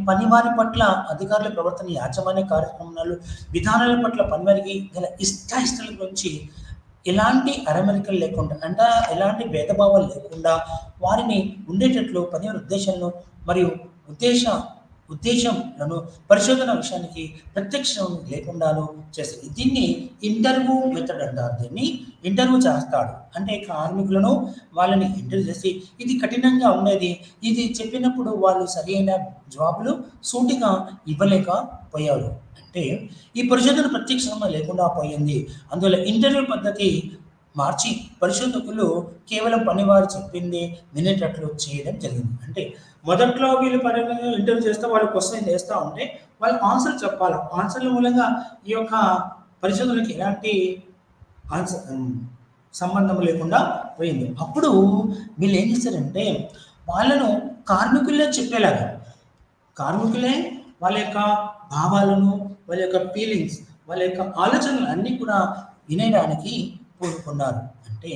[SPEAKER 1] పనివారి పట్ల అధికారుల ప్రవర్తన, యాజమాన్య కార్యక్రమాలు, విధానాల పట్ల పనివారికి గల ఇష్టాల గురించి ఎలాంటి అరమరికలు లేకుండా, అంటే ఎలాంటి భేదభావాలు లేకుండా వారిని ఉండేటట్లు పనివారి ఉద్దేశాలను మరియు ఉద్దేశంలను పరిశోధన విషయానికి ప్రత్యక్షం లేకుండాను చేస్తుంది. దీన్ని ఇంటర్వ్యూ మెథడ్ అంటారు. దీన్ని ఇంటర్వ్యూ చేస్తాడు అంటే కార్మికులను వాళ్ళని ఇంటర్వ్యూ చేసి ఇది కఠినంగా ఉండేది, ఇది చెప్పినప్పుడు వాళ్ళు సరైన జవాబులు సూటిగా ఇవ్వలేకపోయారు. అంటే ఈ పరిశోధన ప్రత్యక్షంగా లేకుండా పోయింది. అందువల్ల ఇంటర్వ్యూ పద్ధతి మార్చి పరిశోధకులు కేవలం పనివారు చెప్పింది వినేటట్లు చేయడం జరిగింది. అంటే మొదట్లో వీళ్ళు ఇంటర్వ్యూ చేస్తే వాళ్ళు క్వశ్చన్ చేస్తూ ఉంటే వాళ్ళు ఆన్సర్ చెప్పాలి. ఆన్సర్ల మూలంగా ఈ యొక్క పరిశోధనకి ఎలాంటి ఆన్సర్ సంబంధం లేకుండా పోయింది. అప్పుడు వీళ్ళు ఏం చేశారంటే వాళ్ళను కార్మికులే చెప్పేలాగా, కార్మికులే వాళ్ళ యొక్క భావాలను, వాళ్ళ యొక్క ఫీలింగ్స్, వాళ్ళ యొక్క ఆలోచనలు అన్నీ కూడా వినేయడానికి పూనుకున్నారు. అంటే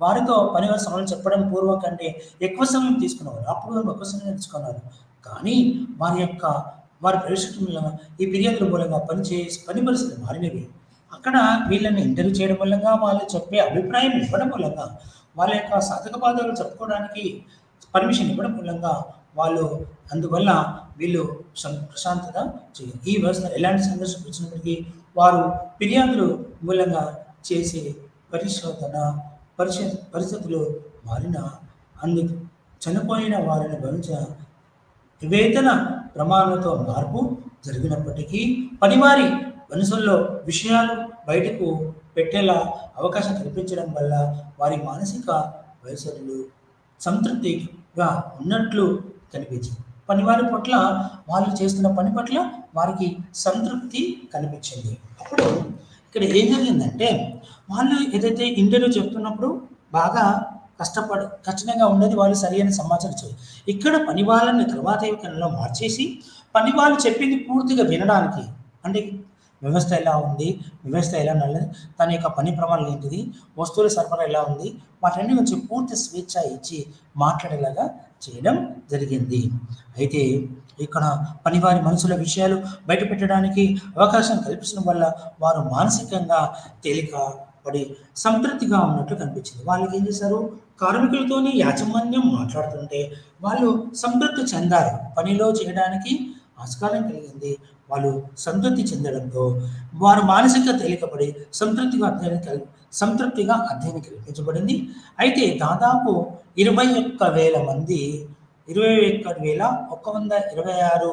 [SPEAKER 1] వారితో పనివారి సమయం చెప్పడం పూర్వం కంటే ఎక్కువ సమయం తీసుకునేవారు. అప్పుడు ఎక్కువ సమయం తీసుకున్నారు. కానీ వారి ప్రవేశంలో ఈ ఫిర్యాదుల మూలంగా పని పరిస్థితులు మారినవి. అక్కడ వీళ్ళని ఇంటర్వ్యూ చేయడం మూలంగా వాళ్ళు చెప్పే అభిప్రాయం ఇవ్వడం మూలంగా వాళ్ళ యొక్క సాధక బాధలు చెప్పుకోవడానికి పర్మిషన్ ఇవ్వడం మూలంగా వాళ్ళు అందువల్ల వీళ్ళు ప్రశాంతత చేయాలి. ఈ వ్యవస్థ ఎలాంటి సంఘర్షణ వచ్చినప్పటికీ వారు ఫిర్యాదులు మూలంగా చేసే పరిస్థితులు మారిన అందుకు చనిపోయిన వారిని భరించిన వేతన ప్రమాణాలతో మార్పు జరిగినప్పటికీ పనివారి మనసుల్లో విషయాలు బయటకు పెట్టేలా అవకాశం కల్పించడం వల్ల వారి మానసిక వయసులు సంతృప్తిగా ఉన్నట్లు కనిపించింది. పనివారి పట్ల వాళ్ళు చేస్తున్న పని పట్ల వారికి సంతృప్తి కనిపించింది. అప్పుడు ఇక్కడ ఏం జరిగిందంటే వాళ్ళు ఏదైతే ఇంటర్వ్యూ చెప్తున్నప్పుడు బాగా కష్టంగా ఉండేది, వాళ్ళు సరైన సమాచారం ఇచ్చారు. ఇక్కడ పని వాళ్ళని తర్వాత మార్చేసి పని వాళ్ళు చెప్పింది పూర్తిగా వినడానికి, అంటే వ్యవస్థ ఎలా ఉంది, వ్యవస్థ ఎలా నల్లది, తన యొక్క పని ప్రమాణాలు ఏంటిది, వస్తువుల సరఫరా ఎలా ఉంది, వాటన్ని గురించి పూర్తి స్వేచ్ఛ ఇచ్చి మాట్లాడేలాగా చేయడం జరిగింది. అయితే ఇక్కడ పనివారి మనసుల విషయాలు బయట పెట్టడానికి అవకాశం కల్పించడం వల్ల వారు మానసికంగా తేలిక పడి సంతృప్తిగా ఉన్నట్లు కనిపించింది. వాళ్ళకి ఏం చేశారు, కార్మికులతోని యాజమాన్యం మాట్లాడుతుంటే వాళ్ళు సంతృప్తి చెందారు, పనిలో చేయడానికి ఆస్కారం కలిగింది. వాళ్ళు సంతృప్తి చెందడంతో వారు మానసిక తేలికపడి సంతృప్తిగా అధ్యయనం కల్పించబడింది. అయితే దాదాపు 21,000 మంది 21,126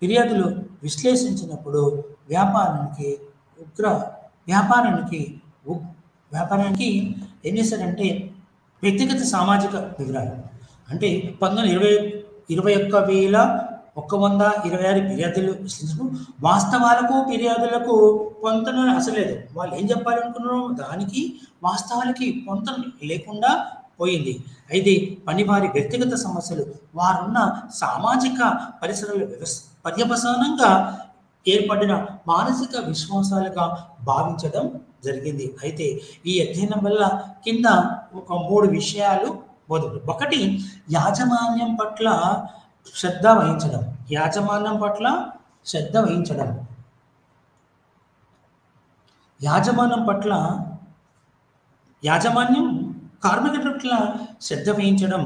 [SPEAKER 1] ఫిర్యాదులు విశ్లేషించినప్పుడు వ్యాపారానికి ఏం చేశారంటే వ్యక్తిగత సామాజిక వివరాలు అంటే 21,126 ఫిర్యాదులు విశ్లేషించడం వాస్తవాలకు ఫిర్యాదులకు పొంతన అసలు లేదు. వాళ్ళు ఏం చెప్పాలనుకున్నారో దానికి వాస్తవాలకి పొంతన లేకుండా పోయింది. అయితే పనివారి వ్యక్తిగత సమస్యలు వారున్న సామాజిక పరిసరాల పర్యవసానంగా ఏర్పడిన మానసిక విశ్వాసాలుగా భావించడం జరిగింది. అయితే ఈ అధ్యయనం వల్ల కింద ఒక 3 విషయాలు బోధపడు. ఒకటి, యాజమాన్యం పట్ల శ్రద్ధ వహించడం. యాజమాన్యం కార్మికుల పట్ల శ్రద్ధ వహించడం,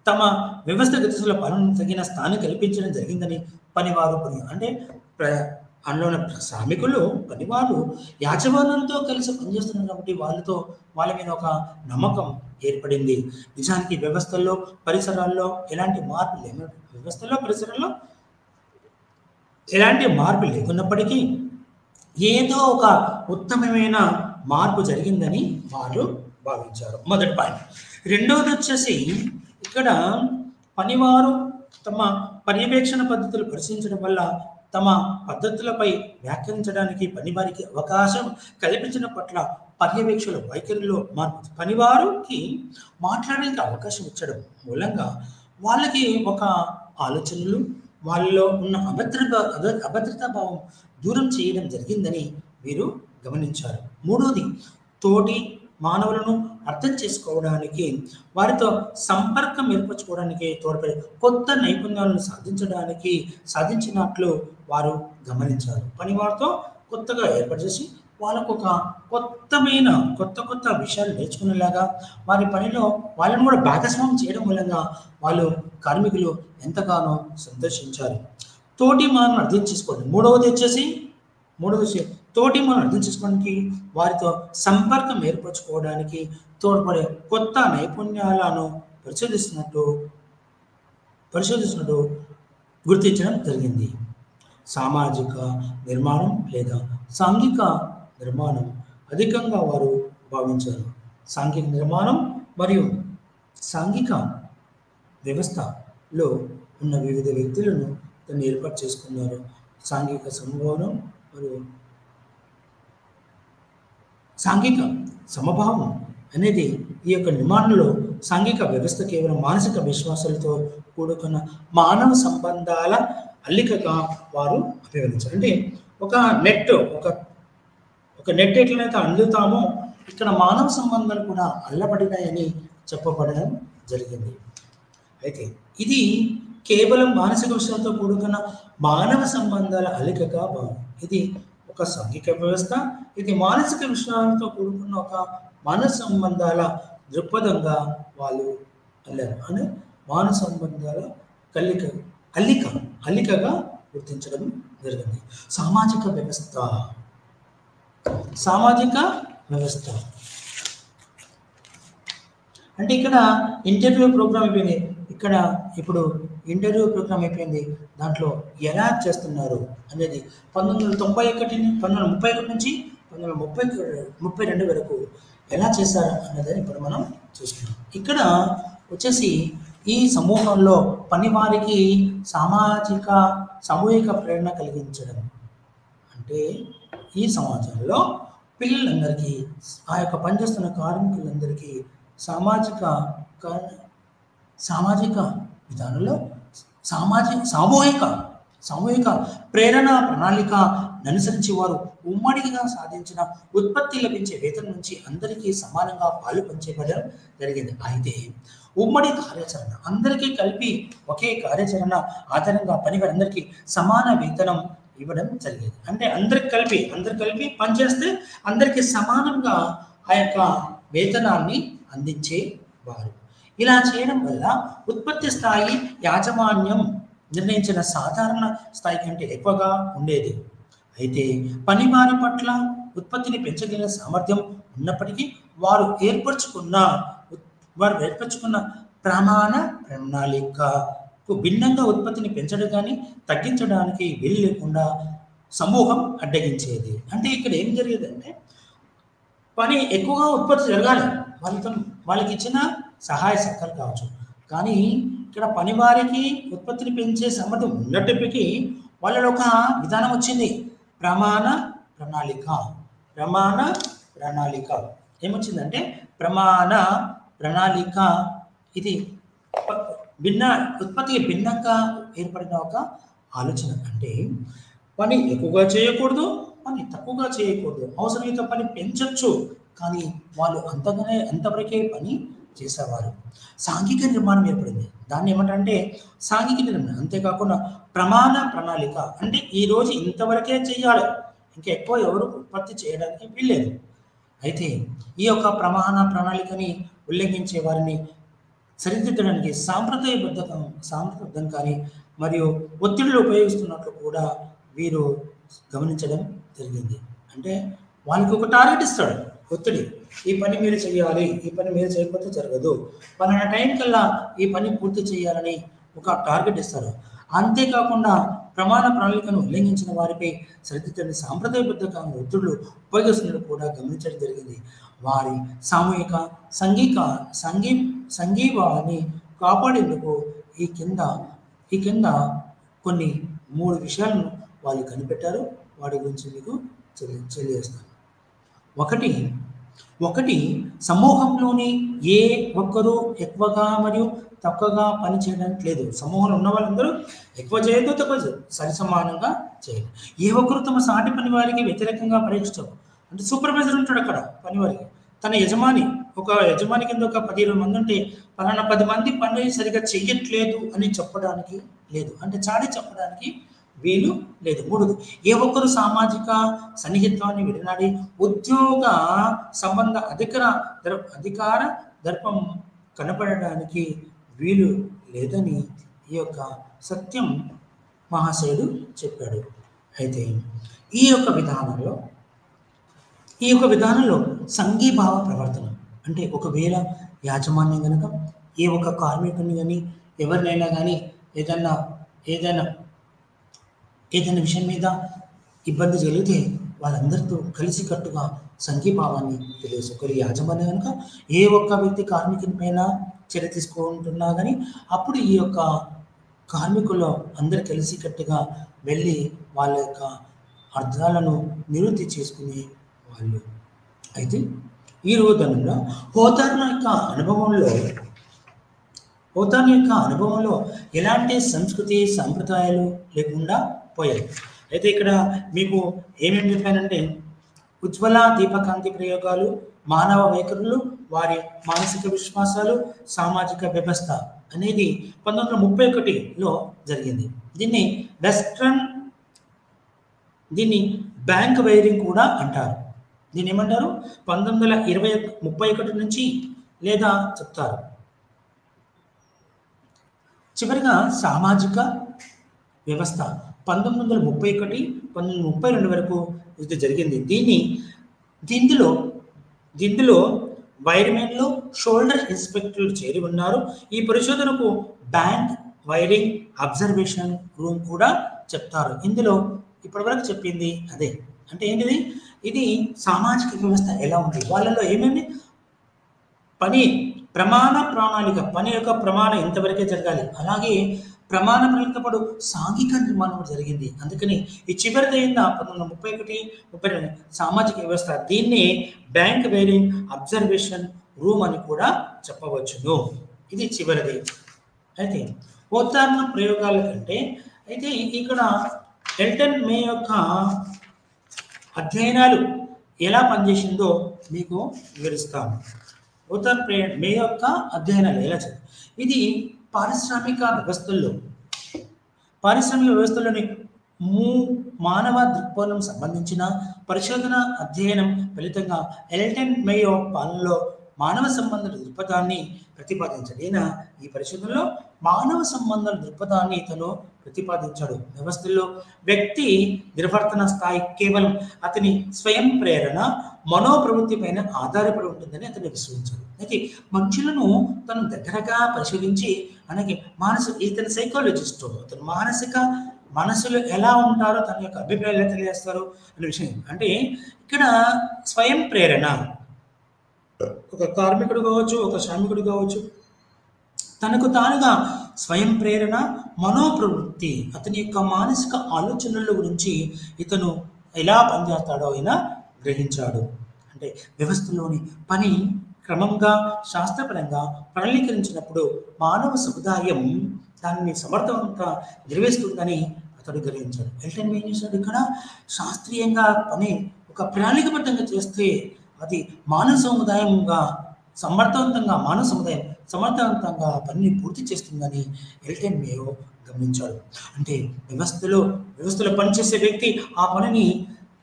[SPEAKER 1] తమ వ్యవస్థగత పనులను తగిన స్థానం కల్పించడం జరిగిందని పనివారు అంటే అందులో ఉన్న శ్రామికులు పనివారు యాజమాన్యంతో కలిసి పనిచేస్తున్నారు కాబట్టి వాళ్ళ మీద ఒక నమ్మకం ఏర్పడింది. నిజానికి పరిసరాల్లో ఎలాంటి మార్పు లేకున్నప్పటికీ ఏదో ఒక ఉత్తమమైన మార్పు జరిగిందని వారు భావించారు. మొదటి పాయింట్. రెండవది వచ్చేసి ఇక్కడ పనివారు తమ పర్యవేక్షణ పద్ధతులు పరిశీలించడం వల్ల తమ పద్ధతులపై వ్యాఖ్యానించడానికి పనివారికి అవకాశం కల్పించిన పట్ల పర్యవేక్షకుల వైఖరిలో మార్పు, పనివారికి మాట్లాడడానికి అవకాశం ఇచ్చడం మూలంగా వాళ్ళకి ఒక ఆలోచనలు, వాళ్ళలో ఉన్న అభద్రతా భావం దూరం చేయడం జరిగిందని వీరు గమనించారు. మూడోది, తోటి మానవులను అర్థం చేసుకోవడానికి, వారితో సంపర్కం ఏర్పరచుకోవడానికి తోడ్పడే కొత్త నైపుణ్యాలను సాధించినట్లు వారు గమనించారు. పని వారితో కొత్తగా ఏర్పాటు చేసి వాళ్ళకు ఒక కొత్త విషయాలు నేర్చుకునేలాగా వారి పనిలో వాళ్ళని కూడా భాగస్వామ్యం చేయడం మూలంగా వాళ్ళు కార్మికులు ఎంతగానో సంతోషించారు. తోటి మనం అర్థం చేసుకోండి. మూడవది తోటి మనం అర్థం చేసుకోవడానికి వారితో సంపర్కం ఏర్పరచుకోవడానికి తోడ్పడే కొత్త నైపుణ్యాలను పరిశోధిస్తున్నట్టు గుర్తించడం జరిగింది. సామాజిక నిర్మాణం లేదా సాంఘిక నిర్మాణం అధికంగా వారు భావించారు. సాంఘిక నిర్మాణం మరియు సాంఘిక వ్యవస్థలో ఉన్న వివిధ వ్యక్తులను దాన్ని ఏర్పాటు చేసుకున్నారు. సాంఘిక సమభావం మరియు సాంఘిక సమభావం అనేది ఈ యొక్క నిర్మాణంలో సాంఘిక వ్యవస్థ కేవలం మానసిక విశ్వాసాలతో కూడుకున్న మానవ సంబంధాల అల్లికగా వారు అభివర్ణించారు. అంటే ఒక నెట్ ఎట్లనైతే అందుతామో ఇక్కడ మానవ సంబంధాలు కూడా అల్లబడినాయని చెప్పబడడం జరిగింది. అయితే ఇది కేవలం మానసిక విషయంతో కూడుకున్న మానవ సంబంధాల అల్లికగా ఇది ఒక సాంఘిక వ్యవస్థ, ఇది మానసిక విషయాలతో కూడుకున్న ఒక మానవ సంబంధాల దృక్పథంగా వాళ్ళు అల్లారు అని మానవ సంబంధాల అల్లికగా గుర్తించడం జరిగింది. సామాజిక వ్యవస్థ అంటే ఇక్కడ ఇంటర్వ్యూ ప్రోగ్రామ్ అయిపోయింది. ఇప్పుడు ఇంటర్వ్యూ ప్రోగ్రామ్ అయిపోయింది. దాంట్లో ఎలా చేస్తున్నారు అనేది 1931 నుంచి 1932 వరకు ఎలా చేశారు అన్నదని ఇప్పుడు మనం చూస్తున్నాం. ఇక్కడ వచ్చేసి ఈ సమూహంలో పనివారికి సామూహిక ప్రేరణ కలిగించడం అంటే ఈ సమాజంలో పిల్లలందరికీ ఆ యొక్క పనిచేస్తున్న కార్మికులందరికీ సామాజిక విధానంలో సామూహిక ప్రేరణ ప్రణాళిక అనుసరించి వారు ఉమ్మడిగా సాధించిన ఉత్పత్తి లభించే వేతనం నుంచి అందరికీ సమానంగా పాలు పంచేయడం జరిగింది. అయితే ఉమ్మడి కార్యాచరణ అందరికీ కలిపి ఒకే కార్యాచరణ ఆధారంగా పనివారందరికీ సమాన వేతనం ఇవ్వడం జరిగేది. అంటే అందరికి కలిపి పనిచేస్తే అందరికీ సమానంగా ఆ యొక్క వేతనాన్ని అందించేవారు. ఇలా చేయడం వల్ల ఉత్పత్తి స్థాయి యాజమాన్యం నిర్ణయించిన సాధారణ స్థాయి కంటే ఎక్కువగా ఉండేది. అయితే పనివారి పట్ల ఉత్పత్తిని పెంచగలిగిన సామర్థ్యం ఉన్నప్పటికీ వారు ఏర్పరచుకున్న ప్రమాణ ప్రణాళికకు భిన్నంగా ఉత్పత్తిని పెంచడం కానీ తగ్గించడానికి వీలు లేకుండా సమూహం అడ్డగించేది. అంటే ఇక్కడ ఏం జరిగేదంటే పని ఎక్కువగా ఉత్పత్తి జరగాలి, వాళ్ళకి ఇచ్చిన సహాయ సహకారం కావచ్చు, కానీ ఇక్కడ పనివారికి ఉత్పత్తిని పెంచే సామర్థ్యం ఉన్నప్పటికీ వాళ్ళలో ఒక విధానం వచ్చింది, ప్రమాణ ప్రణాళిక ఏమొచ్చిందంటే ప్రమాణ ప్రణాళిక ఇది ఉత్పత్తికి భిన్నంగా ఏర్పడిన ఒక ఆలోచన. అంటే పని ఎక్కువగా చేయకూడదు, పని తక్కువగా చేయకూడదు, అవసరమైతే పని పెంచవచ్చు, కానీ వాళ్ళు అంతవరకే పని చేసేవారు. సాంఘిక నిర్మాణం ఏర్పడింది. దాన్ని ఏమంటారంటే సాంఘిక నిర్మాణం. అంతేకాకుండా ప్రమాణ ప్రణాళిక అంటే ఈరోజు ఇంతవరకే చేయాలి, ఇంకా ఎక్కువ ఎవరు ఉత్పత్తి చేయడానికి వీల్లేదు. అయితే ఈ యొక్క ప్రమాణ ప్రణాళికని ఉల్లంఘించే వారిని సరిదిద్దడానికి సాంప్రదాయబద్ధం కానీ మరియు ఒత్తిడిలో ఉపయోగిస్తున్నట్లు కూడా వీరు గమనించడం జరిగింది. అంటే వాళ్ళకి ఒక టార్గెట్ ఇస్తాడు ఒత్తిడి, ఈ పని మీరు చేయాలి, ఈ పని మీరు చేయకపోతే జరగదు, పలానా టైం కల్లా ఈ పని పూర్తి చేయాలని ఒక టార్గెట్ ఇస్తారు. అంతేకాకుండా ప్రమాణ ప్రణాళికను ఉల్లంఘించిన వారిపై సరిదిద్దని సాంప్రదాయబద్ధంగా ఒత్తిడులు ఉపయోగిస్తున్నట్లు కూడా గమనించడం జరిగింది. వారి సామూహిక సంఘీభావాన్ని కాపాడేందుకు ఈ కింద కొన్ని 3 విషయాలను వాళ్ళు కనిపెట్టారు. వాటి గురించి మీకు తెలియజేస్తాను. ఒకటి సమూహంలోని ఏ ఒక్కరూ ఎక్కువగా మరియు తక్కువగా పని చేయడానికి లేదు. సమూహంలో ఉన్న వాళ్ళందరూ ఎక్కువ చేయొద్దు, తక్కువ చేయదు, సరిసమానంగా చేయాలి. ఏ ఒక్కరు తమ సాటి పని వారికి వ్యతిరేకంగా పరీక్షించరు. అంటే సూపర్వైజర్ ఉంటాడు అక్కడ పని వారికి, తన యజమాని కింద ఒక 10-20 మంది ఉంటే పలానా 10 మంది పని సరిగా చెయ్యట్లేదు అని చెప్పడానికి లేదు, అంటే చాటి చెప్పడానికి వీలు లేదు. మూడోది, ఏ ఒక్కరు సామాజిక సన్నిహిత్వాన్ని విడనాడి ఉద్యోగ సంబంధ అధికార దర్పం కనపడడానికి వీలు లేదని ఈ యొక్క సత్యం మహాశయుడు చెప్పాడు. అయితే ఈ యొక్క విధానంలో సంఘీభావ ప్రవర్తన అంటే ఒకవేళ యాజమాన్యం కనుక ఏ ఒక్క కార్మికుని కానీ ఎవరినైనా కానీ ఏదైనా ఏదైనా విషయం మీద ఇబ్బంది జరిగితే వాళ్ళందరితో కలిసికట్టుగా సంఘీభావాన్ని తెలియజేస్తారు. ఒకవేళ యాజమాన్యం కనుక ఏ ఒక్క వ్యక్తి కార్మికుని పైన చర్య తీసుకుంటున్నా కానీ అప్పుడు ఈ యొక్క కార్మికులు అందరు కలిసికట్టుగా వెళ్ళి వాళ్ళ యొక్క అర్థాలను నివృత్తి చేసుకునే వాళ్ళు. అయితే ఈ రోజున హోతార్న యొక్క అనుభవంలో ఎలాంటి సంస్కృతి సంప్రదాయాలు లేకుండా పోయాయి. అయితే ఇక్కడ మీకు ఏమేమి చెప్పానంటే ఉజ్వల దీపకాంతి ప్రయోగాలు, మానవ వైఖరులు, వారి మానసిక విశ్వాసాలు, సామాజిక వ్యవస్థ అనేది 1931లో జరిగింది. దీన్ని బ్యాంక్ వైరింగ్ కూడా అంటారు. దీన్ని ఏమంటారు? 1931 నుంచి లేదా చెప్తారు. చివరిగా సామాజిక వ్యవస్థ 1931, 1932 వరకు ఇది జరిగింది. దీనిలో వైర్మెన్లు, షోల్డర్ ఇన్స్పెక్టర్లు చేరి ఉన్నారు. ఈ పరిశోధనకు బ్యాంక్ వైరింగ్ అబ్జర్వేషన్ రూమ్ కూడా చెప్తారు. ఇందులో ఇప్పటివరకు చెప్పింది అదే. అంటే ఏంటిది? ఇది సామాజిక వ్యవస్థ ఎలా ఉంది, వాళ్ళలో ఏమేమి పని ప్రణాళిక, పని యొక్క ప్రమాణం ఎంతవరకే జరగాలి, అలాగే ప్రమాణ ప్రణాళికపడు సాంఘిక నిర్మాణం జరిగింది. అందుకని ఈ చివరిది అయిందా 1931, 32 సామాజిక వ్యవస్థ, దీన్ని బ్యాంక్ వైరింగ్ అబ్జర్వేషన్ రూమ్ అని కూడా చెప్పవచ్చును. ఇది చివరిది. అయితే ఉదాహరణ ప్రయోగాల కంటే అయితే ఇక్కడ ఎల్టన్ మే యొక్క అధ్యయనాలు ఎలా పనిచేసిందో మీకు వివరిస్తాను. మే యొక్క అధ్యయనాలు ఎలా ఇది పారిశ్రామిక వ్యవస్థలోని మానవ దృక్పథం సంబంధించిన పరిశోధన అధ్యయనం ఫలితంగా ఎల్టన్ మేయో పాలనలో మానవ సంబంధాల దృక్పథాన్ని ప్రతిపాదించాడు. ఈయన ఈ పరిశోధనలో మానవ సంబంధాల దృక్పథాన్ని తను ప్రతిపాదించాడు. వ్యవస్థల్లో వ్యక్తి నిర్వర్తన స్థాయి కేవలం అతని స్వయం ప్రేరణ మనోప్రవృత్తి పైన ఆధారపడి ఉంటుందని అతను విశ్వసించాడు. అయితే మనుషులను తను దగ్గరగా పరిశీలించి అలాగే ఇతని సైకాలజిస్ట్, అతను మనసులు ఎలా ఉంటారో తన యొక్క అభిప్రాయాలు ఎలా తెలియజేస్తారు అనే విషయం. అంటే ఇక్కడ స్వయం ప్రేరణ, ఒక కార్మికుడు కావచ్చు, ఒక శ్రామికుడు కావచ్చు, తనకు తానుగా స్వయం ప్రేరణ మనోప్రవృత్తి, అతని యొక్క మానసిక ఆలోచనల గురించి ఇతను ఎలా పనిచేస్తాడో ఆయన గ్రహించాడు. అంటే వ్యవస్థలోని పని క్రమంగా శాస్త్రపరంగా ప్రణాళీకరించినప్పుడు మానవ సముదాయం దానిని సమర్థవంతంగా నిర్వహిస్తుందని అతడు గ్రహించాడు. ఎల్టన్ ఏం చేశాడు? ఇక్కడ శాస్త్రీయంగా పని ఒక ప్రణాళికబద్ధంగా చేస్తే అది మానవ సముదాయం సమర్థవంతంగా పనిని పూర్తి చేస్తుందని ఎల్టన్ మేయో గమనించాడు. అంటే వ్యవస్థలో పనిచేసే వ్యక్తి ఆ పనిని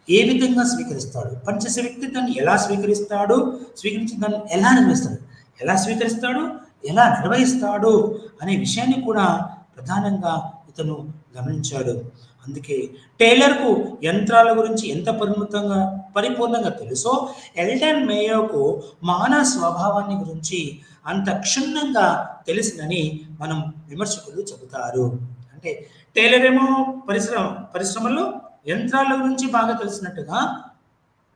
[SPEAKER 1] ఏ విధంగా స్వీకరిస్తాడు, పనిచేసే వ్యక్తి దాన్ని ఎలా స్వీకరించి దాన్ని ఎలా స్వీకరిస్తాడు, ఎలా నిర్వహిస్తాడు అనే విషయాన్ని కూడా ప్రధానంగా ఇతను గమనించాడు. అందుకే టైలర్కు యంత్రాల గురించి ఎంత పరిపూర్ణంగా తెలుసో ఎల్టన్ మేయోకు మానవ స్వభావాన్ని గురించి అంత క్షుణ్ణంగా తెలిసిందని మనం విమర్శకులు చెబుతారు. అంటే టైలర్ ఏమో పరిశ్రమలో యంత్రాల గురించి బాగా తెలిసినట్టుగా,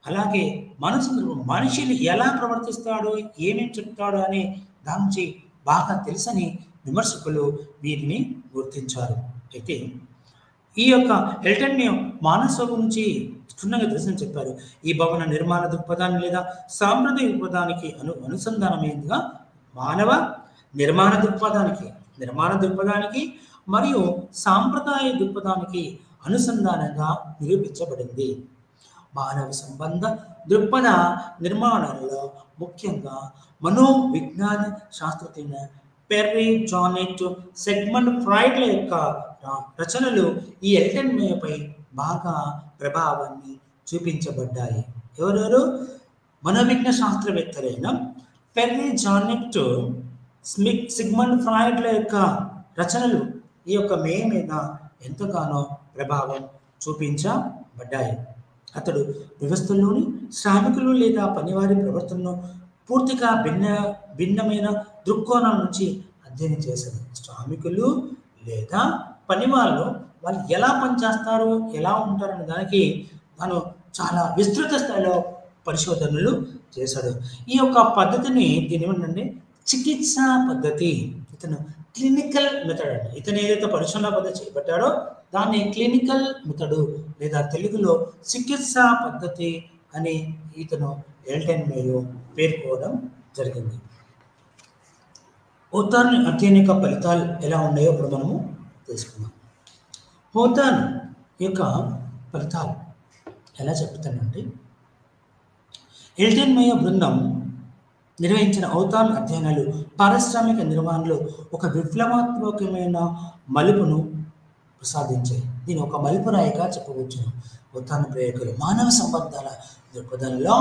[SPEAKER 1] అలాగే మనిషిని ఎలా ప్రవర్తిస్తాడు, ఏమేమి చెప్తాడు అనే దాని నుంచి బాగా తెలుసని విమర్శకులు వీరిని గుర్తించారు. అయితే ఈ యొక్క ఎల్టన్ మే మానవ గురించి క్షుణ్ణంగా తెలుసని చెప్పారు. ఈ భవన నిర్మాణ దృక్పథాన్ని లేదా సాంప్రదాయ దృక్పథానికి అనుసంధానమైనదిగా మానవ నిర్మాణ దృక్పథానికి మరియు సాంప్రదాయ దృక్పథానికి అనుసంధానంగా నిరూపించబడింది. మానవ సంబంధ దృక్పథ నిర్మాణంలో ముఖ్యంగా మనోవిజ్ఞాన శాస్త్రజ్ఞ పెర్రీ, జానెట్, సెగ్మండ్ ఫ్రాయిడ్ల యొక్క రచనలు ఈ ఎల్టన్ మేయపై బాగా ప్రభావాన్ని చూపించబడ్డాయి. ఎవరెవరు? మనోవిజ్ఞ శాస్త్రవేత్తలైన పెర్రీ, జానెట్, సిగ్మండ్ ఫ్రాయిడ్ల యొక్క రచనలు ఈ యొక్క మే మీద ఎంతగానో ప్రభావం చూపించబడ్డాయి. అతడు వ్యవస్థలోని శ్రామికులు లేదా పనివారి ప్రవర్తనను పూర్తిగా భిన్నమైన దృక్కోణాల నుంచి అధ్యయనం చేశాడు. శ్రామికులు లేదా పనివాళ్ళు వాళ్ళు ఎలా పనిచేస్తారు, ఎలా ఉంటారనే దానికి తాను చాలా విస్తృత స్థాయిలో పరిశోధనలు చేశాడు. ఈ యొక్క పద్ధతిని దీని ఏమంటే చికిత్సా పద్ధతి. ఇతను క్లినికల్ మెథడ్ అండి. ఇతను ఏదైతే పరిశోధన పద్ధతి చేపట్టాడో దాన్ని క్లినికల్ మెథడ్ లేదా తెలుగులో చికిత్సా పద్ధతి అని ఇతను ఎల్టన్ మేయో పేర్కోవడం జరిగింది. హోథార్న్ అధ్యయన యొక్క ఫలితాలు ఎలా ఉన్నాయో ఇప్పుడు మనము తెలుసుకుందాం. హోథార్న్ యొక్క ఫలితాలు ఎలా చెప్తానంటే, ఎల్టన్ మేయో బృందం నిర్వహించిన హోథార్న్ అధ్యయనాలు పారిశ్రామిక నిర్వహణలో ఒక విప్లవాత్మకమైన మలుపును ప్రసాదించాయి. దీని ఒక మలుపురాయిగా చెప్పవచ్చును. హోథార్న్ ప్రయోగాలు మానవ సంబంధాల దృక్పథంలో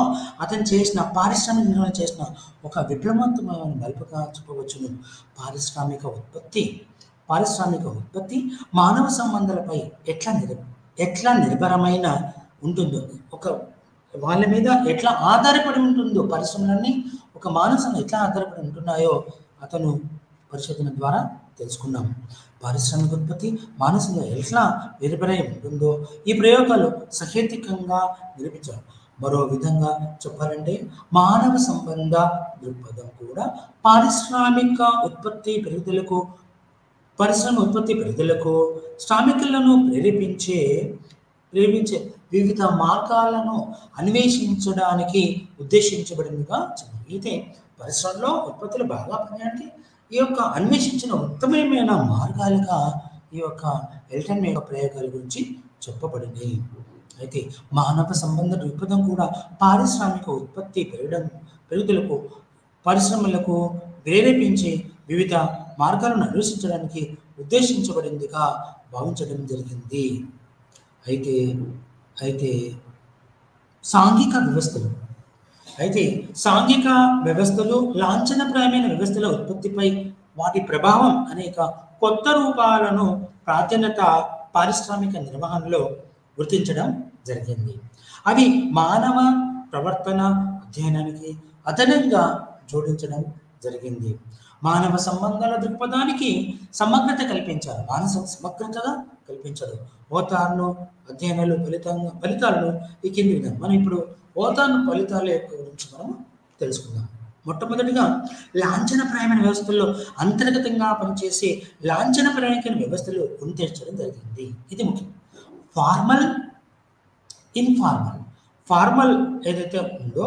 [SPEAKER 1] అతను చేసిన పారిశ్రామిక నిర్వహణ చేసిన ఒక విప్లవాత్మకమైన మలుపుగా చెప్పవచ్చును. పారిశ్రామిక ఉత్పత్తి మానవ సంబంధాలపై ఎట్లా నిర్భరమైన ఉంటుందో, ఒక వాళ్ళ మీద ఎట్లా ఆధారపడి ఉంటుందో, పరిశ్రమలన్నీ ఒక మానసం ఎట్లా ఆధారపడి ఉంటున్నాయో అతను పరిశోధన ద్వారా తెలుసుకున్నాం. పారిశ్రామిక ఉత్పత్తి మానసంలో ఎట్లా నిర్భరై ఉంటుందో ఈ ప్రయోగాలు సహేతుకంగా నిరూపించారు. మరో విధంగా చెప్పాలంటే మానవ సంబంధ దృక్పథం కూడా పారిశ్రామిక ఉత్పత్తి పెరుగుదలకు శ్రామికులను ప్రేరేపించే వివిధ మార్గాలను అన్వేషించడానికి ఉద్దేశించబడిందిగా చెప్పారు. అయితే పరిశ్రమలో ఉత్పత్తులు బాగా పనిచేయడానికి ఈ యొక్క అన్వేషించిన ఉత్తమమైన మార్గాలుగా ఈ యొక్క ఎల్టన్ మేయో ప్రయోగాల గురించి చెప్పబడింది. అయితే మానవ సంబంధ దృక్పథం కూడా పారిశ్రామిక ఉత్పత్తి పెరుగుదలకు పరిశ్రమలకు ప్రేరేపించే వివిధ మార్గాలను అన్వేషించడానికి ఉద్దేశించబడిందిగా భావించడం జరిగింది. అయితే సాంఘిక వ్యవస్థలు లాంఛనప్రాయమైన వ్యవస్థల ఉత్పత్తిపై వాటి ప్రభావం అనేక కొత్త రూపాలను ప్రాధాన్యత పారిశ్రామిక నిర్వహణలో గుర్తించడం జరిగింది. అవి మానవ ప్రవర్తన అధ్యయనానికి అదనంగా జోడించడం జరిగింది. మానవ సంబంధాల దృక్పథానికి సమగ్రత కల్పించారు. హోథార్న్ అధ్యయనాలు ఫలితాలను ఈ కింది విధంగా మనం ఇప్పుడు హోథార్న్ ఫలితాల యొక్క గురించి మనం తెలుసుకుందాం. మొట్టమొదటిగా లాంఛనప్రాయమైన వ్యవస్థల్లో అంతర్గతంగా పనిచేసే లాంఛనప్రాయమైన వ్యవస్థలు గుర్తించడం జరిగింది. ఇది ముఖ్యం. ఫార్మల్ ఏదైతే ఉందో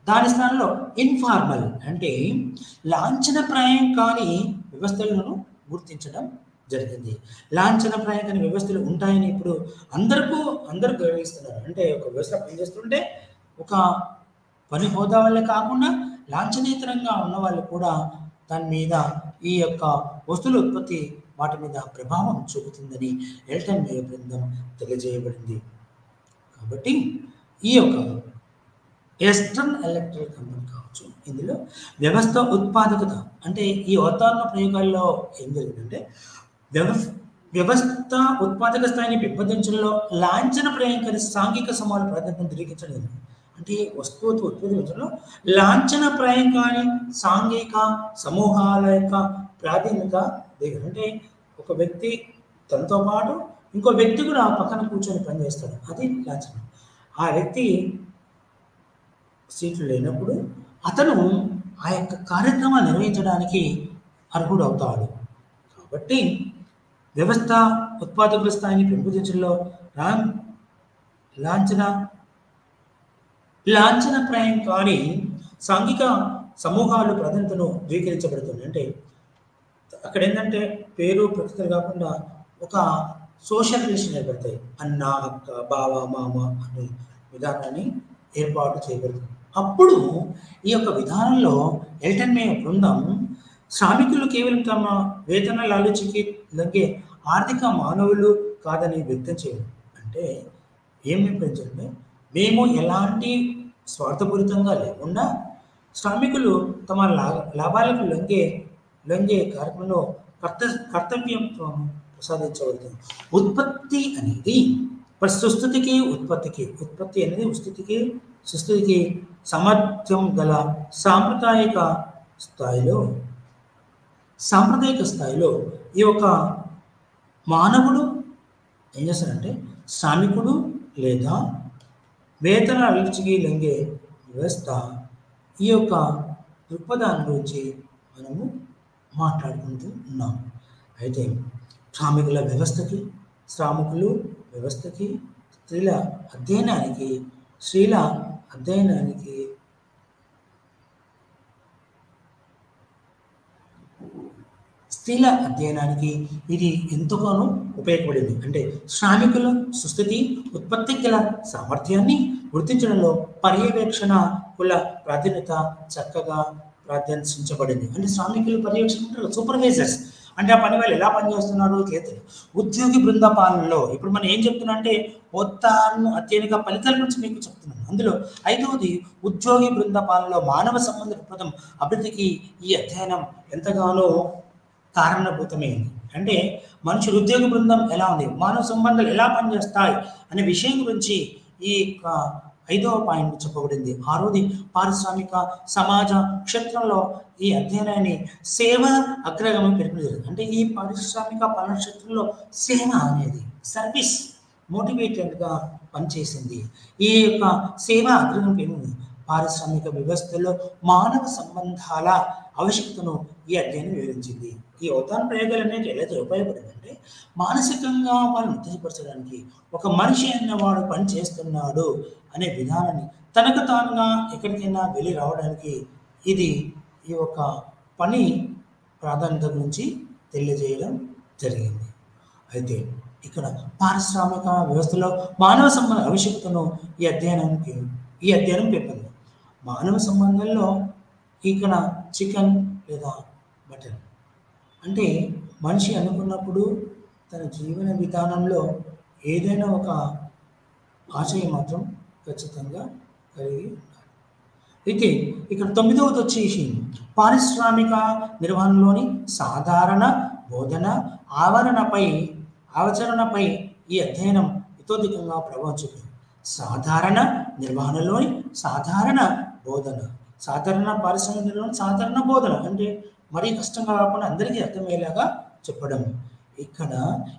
[SPEAKER 1] దాని స్థానంలో ఇన్ఫార్మల్ అంటే లాంఛనప్రాయం కాని వ్యవస్థలను గుర్తించడం జరిగింది. లాంఛనప్రాయం కాని వ్యవస్థలు ఉంటాయని ఇప్పుడు అందరూ గౌరవిస్తున్నారు. అంటే ఒక వ్యవస్థ పనిచేస్తుంటే ఒక పని హోదా వల్లే కాకుండా లాంఛనేతరంగా ఉన్న వాళ్ళు కూడా దాని మీద ఈ యొక్క వస్తువుల ఉత్పత్తి వాటి మీద ప్రభావం చూపుతుందని ఎల్టన్ మేయో బృందం తెలియజేయబడింది. కాబట్టి ఈ యొక్క వెస్టర్న్ ఎలక్ట్రిక్ కంపెనీ కావచ్చు, ఇందులో వ్యవస్థ ఉత్పాదకత అంటే ఈ హోథార్న్ ప్రయోగాల్లో ఏం జరిగిందంటే వ్యవస్థ ఉత్పాదక స్థాయిని పెంపొందించడంలో లాంఛన ప్రయాణిక సాంఘిక సమాల ప్రాధాన్యతను ధృవీకరించడం. అంటే వస్తువు ఉత్పత్తి పెంచడంలో లాంఛన ప్రాయం కాని సాంఘిక సమూహాల యొక్క ప్రాధాన్యత దిగదు. అంటే ఒక వ్యక్తి తనతో పాటు ఇంకో వ్యక్తి కూడా పక్కన కూర్చొని పనిచేస్తాడు, అది లాంఛనం. ఆ వ్యక్తి సీట్లు లేనప్పుడు అతను ఆ యొక్క కార్యక్రమాలు నిర్వహించడానికి అర్హుడు అవుతాడు. కాబట్టి వ్యవస్థ ఉత్పాదకుల స్థాయిని పెంపొందించడంలో లాంఛనప్రాయం కాని సాంఘిక సమూహాలు ప్రాధాన్యతను ధృవీకరించబడుతుంది. అంటే అక్కడ ఏంటంటే పేరు ప్రకృతులు కాకుండా ఒక సోషల్ రిలేషన్ ఏర్పడతాయి. అన్న, అక్క, బావ, మామ అనే విధానాన్ని ఏర్పాటు చేయబడుతుంది. అప్పుడు ఈ యొక్క విధానంలో ఎల్టన్ మేయో బృందం శ్రామికులు కేవలం తమ వేతన లాలూచికి లొంగే ఆర్థిక మానవులు కాదని వ్యక్తం చేయడం. అంటే ఏమి పెంచండి, మేము ఎలాంటి స్వార్థపూరితంగా లేకుండా శ్రామికులు తమ లాభాలకు లొంగే కార్యక్రమంలో కర్తవ్యంతో ప్రసాదించబడుతుంది. ఉత్పత్తి అనేది ఉత్పత్తి అనేది సుస్థితికి సామర్థ్యం గల సాంప్రదాయిక స్థాయిలో ఈ యొక్క మానవుడు ఏం చేస్తారంటే శ్రామికుడు లేదా వేతన అభిరుచికి లొంగే వ్యవస్థ, ఈ యొక్క దృక్పథాన్ని గురించి మనము మాట్లాడుకుంటూ ఉన్నాం. అయితే శ్రామికుల వ్యవస్థకి స్త్రీల అధ్యయనానికి ఇది ఎంతగానో ఉపయోగపడింది. అంటే శ్రామికుల సుస్థితి, ఉత్పత్తి గల సామర్థ్యాన్ని గుర్తించడంలో పర్యవేక్షణ కుల ప్రాధాన్యత చక్కగా ప్రార్థించబడింది. అంటే శ్రామికులు పర్యవేక్షణ సూపర్వైజర్స్, అంటే ఆ పని వాళ్ళు ఎలా పనిచేస్తున్నారు చేతులు. ఉద్యోగి బృంద పాలనలో ఇప్పుడు మనం ఏం చెప్తున్నా అంటే మొత్తాన్ని అత్యధిక ఫలితాల గురించి మీకు చెప్తున్నాను. అందులో 5వది ఉద్యోగి బృంద పాలనలో మానవ సంబంధ దృక్పథం అభివృద్ధికి ఈ అధ్యయనం ఎంతగానో కారణభూతమైంది. అంటే మనుషులు ఉద్యోగ బృందం ఎలా ఉంది, మానవ సంబంధాలు ఎలా పనిచేస్తాయి అనే విషయం గురించి ఈ 5వ పాయింట్ చెప్పబడింది. 6వది పారిశ్రామిక సమాజ క్షేత్రంలో ఈ అధ్యయనాన్ని సేవ అగ్రగమం పేర్కొనలేదు. అంటే ఈ పారిశ్రామిక పాలన క్షేత్రంలో సేవ అనేది సర్వీస్ మోటివేటెడ్గా పనిచేసింది. ఈ యొక్క సేవ అగ్రగమం పేర్కొంది. పారిశ్రామిక వ్యవస్థలో మానవ సంబంధాల ఆవశ్యకతను ఈ అధ్యయనం వివరించింది. ఈ అవతాన ప్రయోగాలు అనేది ఎలా ఉపయోగపడిందంటే మానసికంగా వాళ్ళని ఉత్తేజపరచడానికి, ఒక మనిషి అన్నవాడు పని చేస్తున్నాడు అనే విధానాన్ని తనకు తానుగా ఎక్కడికైనా వెళ్ళి రావడానికి ఇది ఈ యొక్క పని ప్రాధాన్యత గురించి తెలియజేయడం జరిగింది. అయితే ఇక్కడ పారిశ్రామిక వ్యవస్థలో మానవ సంబంధ ఆవశ్యకతను ఈ అధ్యయనం పేర్కొంది. మానవ సంబంధంలో ఇక్కడ చికెన్ లేదా మటన్, అంటే మనిషి అనుకున్నప్పుడు తన జీవన విధానంలో ఏదైనా ఒక ఆశయం మాత్రం ఖచ్చితంగా కలిగి ఉండాలి. అయితే ఇక్కడ 9వది వచ్చేసి పారిశ్రామిక నిర్వహణలోని సాధారణ బోధన ఆచరణపై ఈ అధ్యయనం ఇతోధికంగా ప్రభావం చూపింది. సాధారణ నిర్వహణలోని సాధారణ పారిశ్రామిక నిర్వహణ సాధారణ బోధన అంటే మరీ కష్టంగా కాకుండా అందరికీ అర్థమయ్యేలాగా చెప్పడం. ఇక్కడ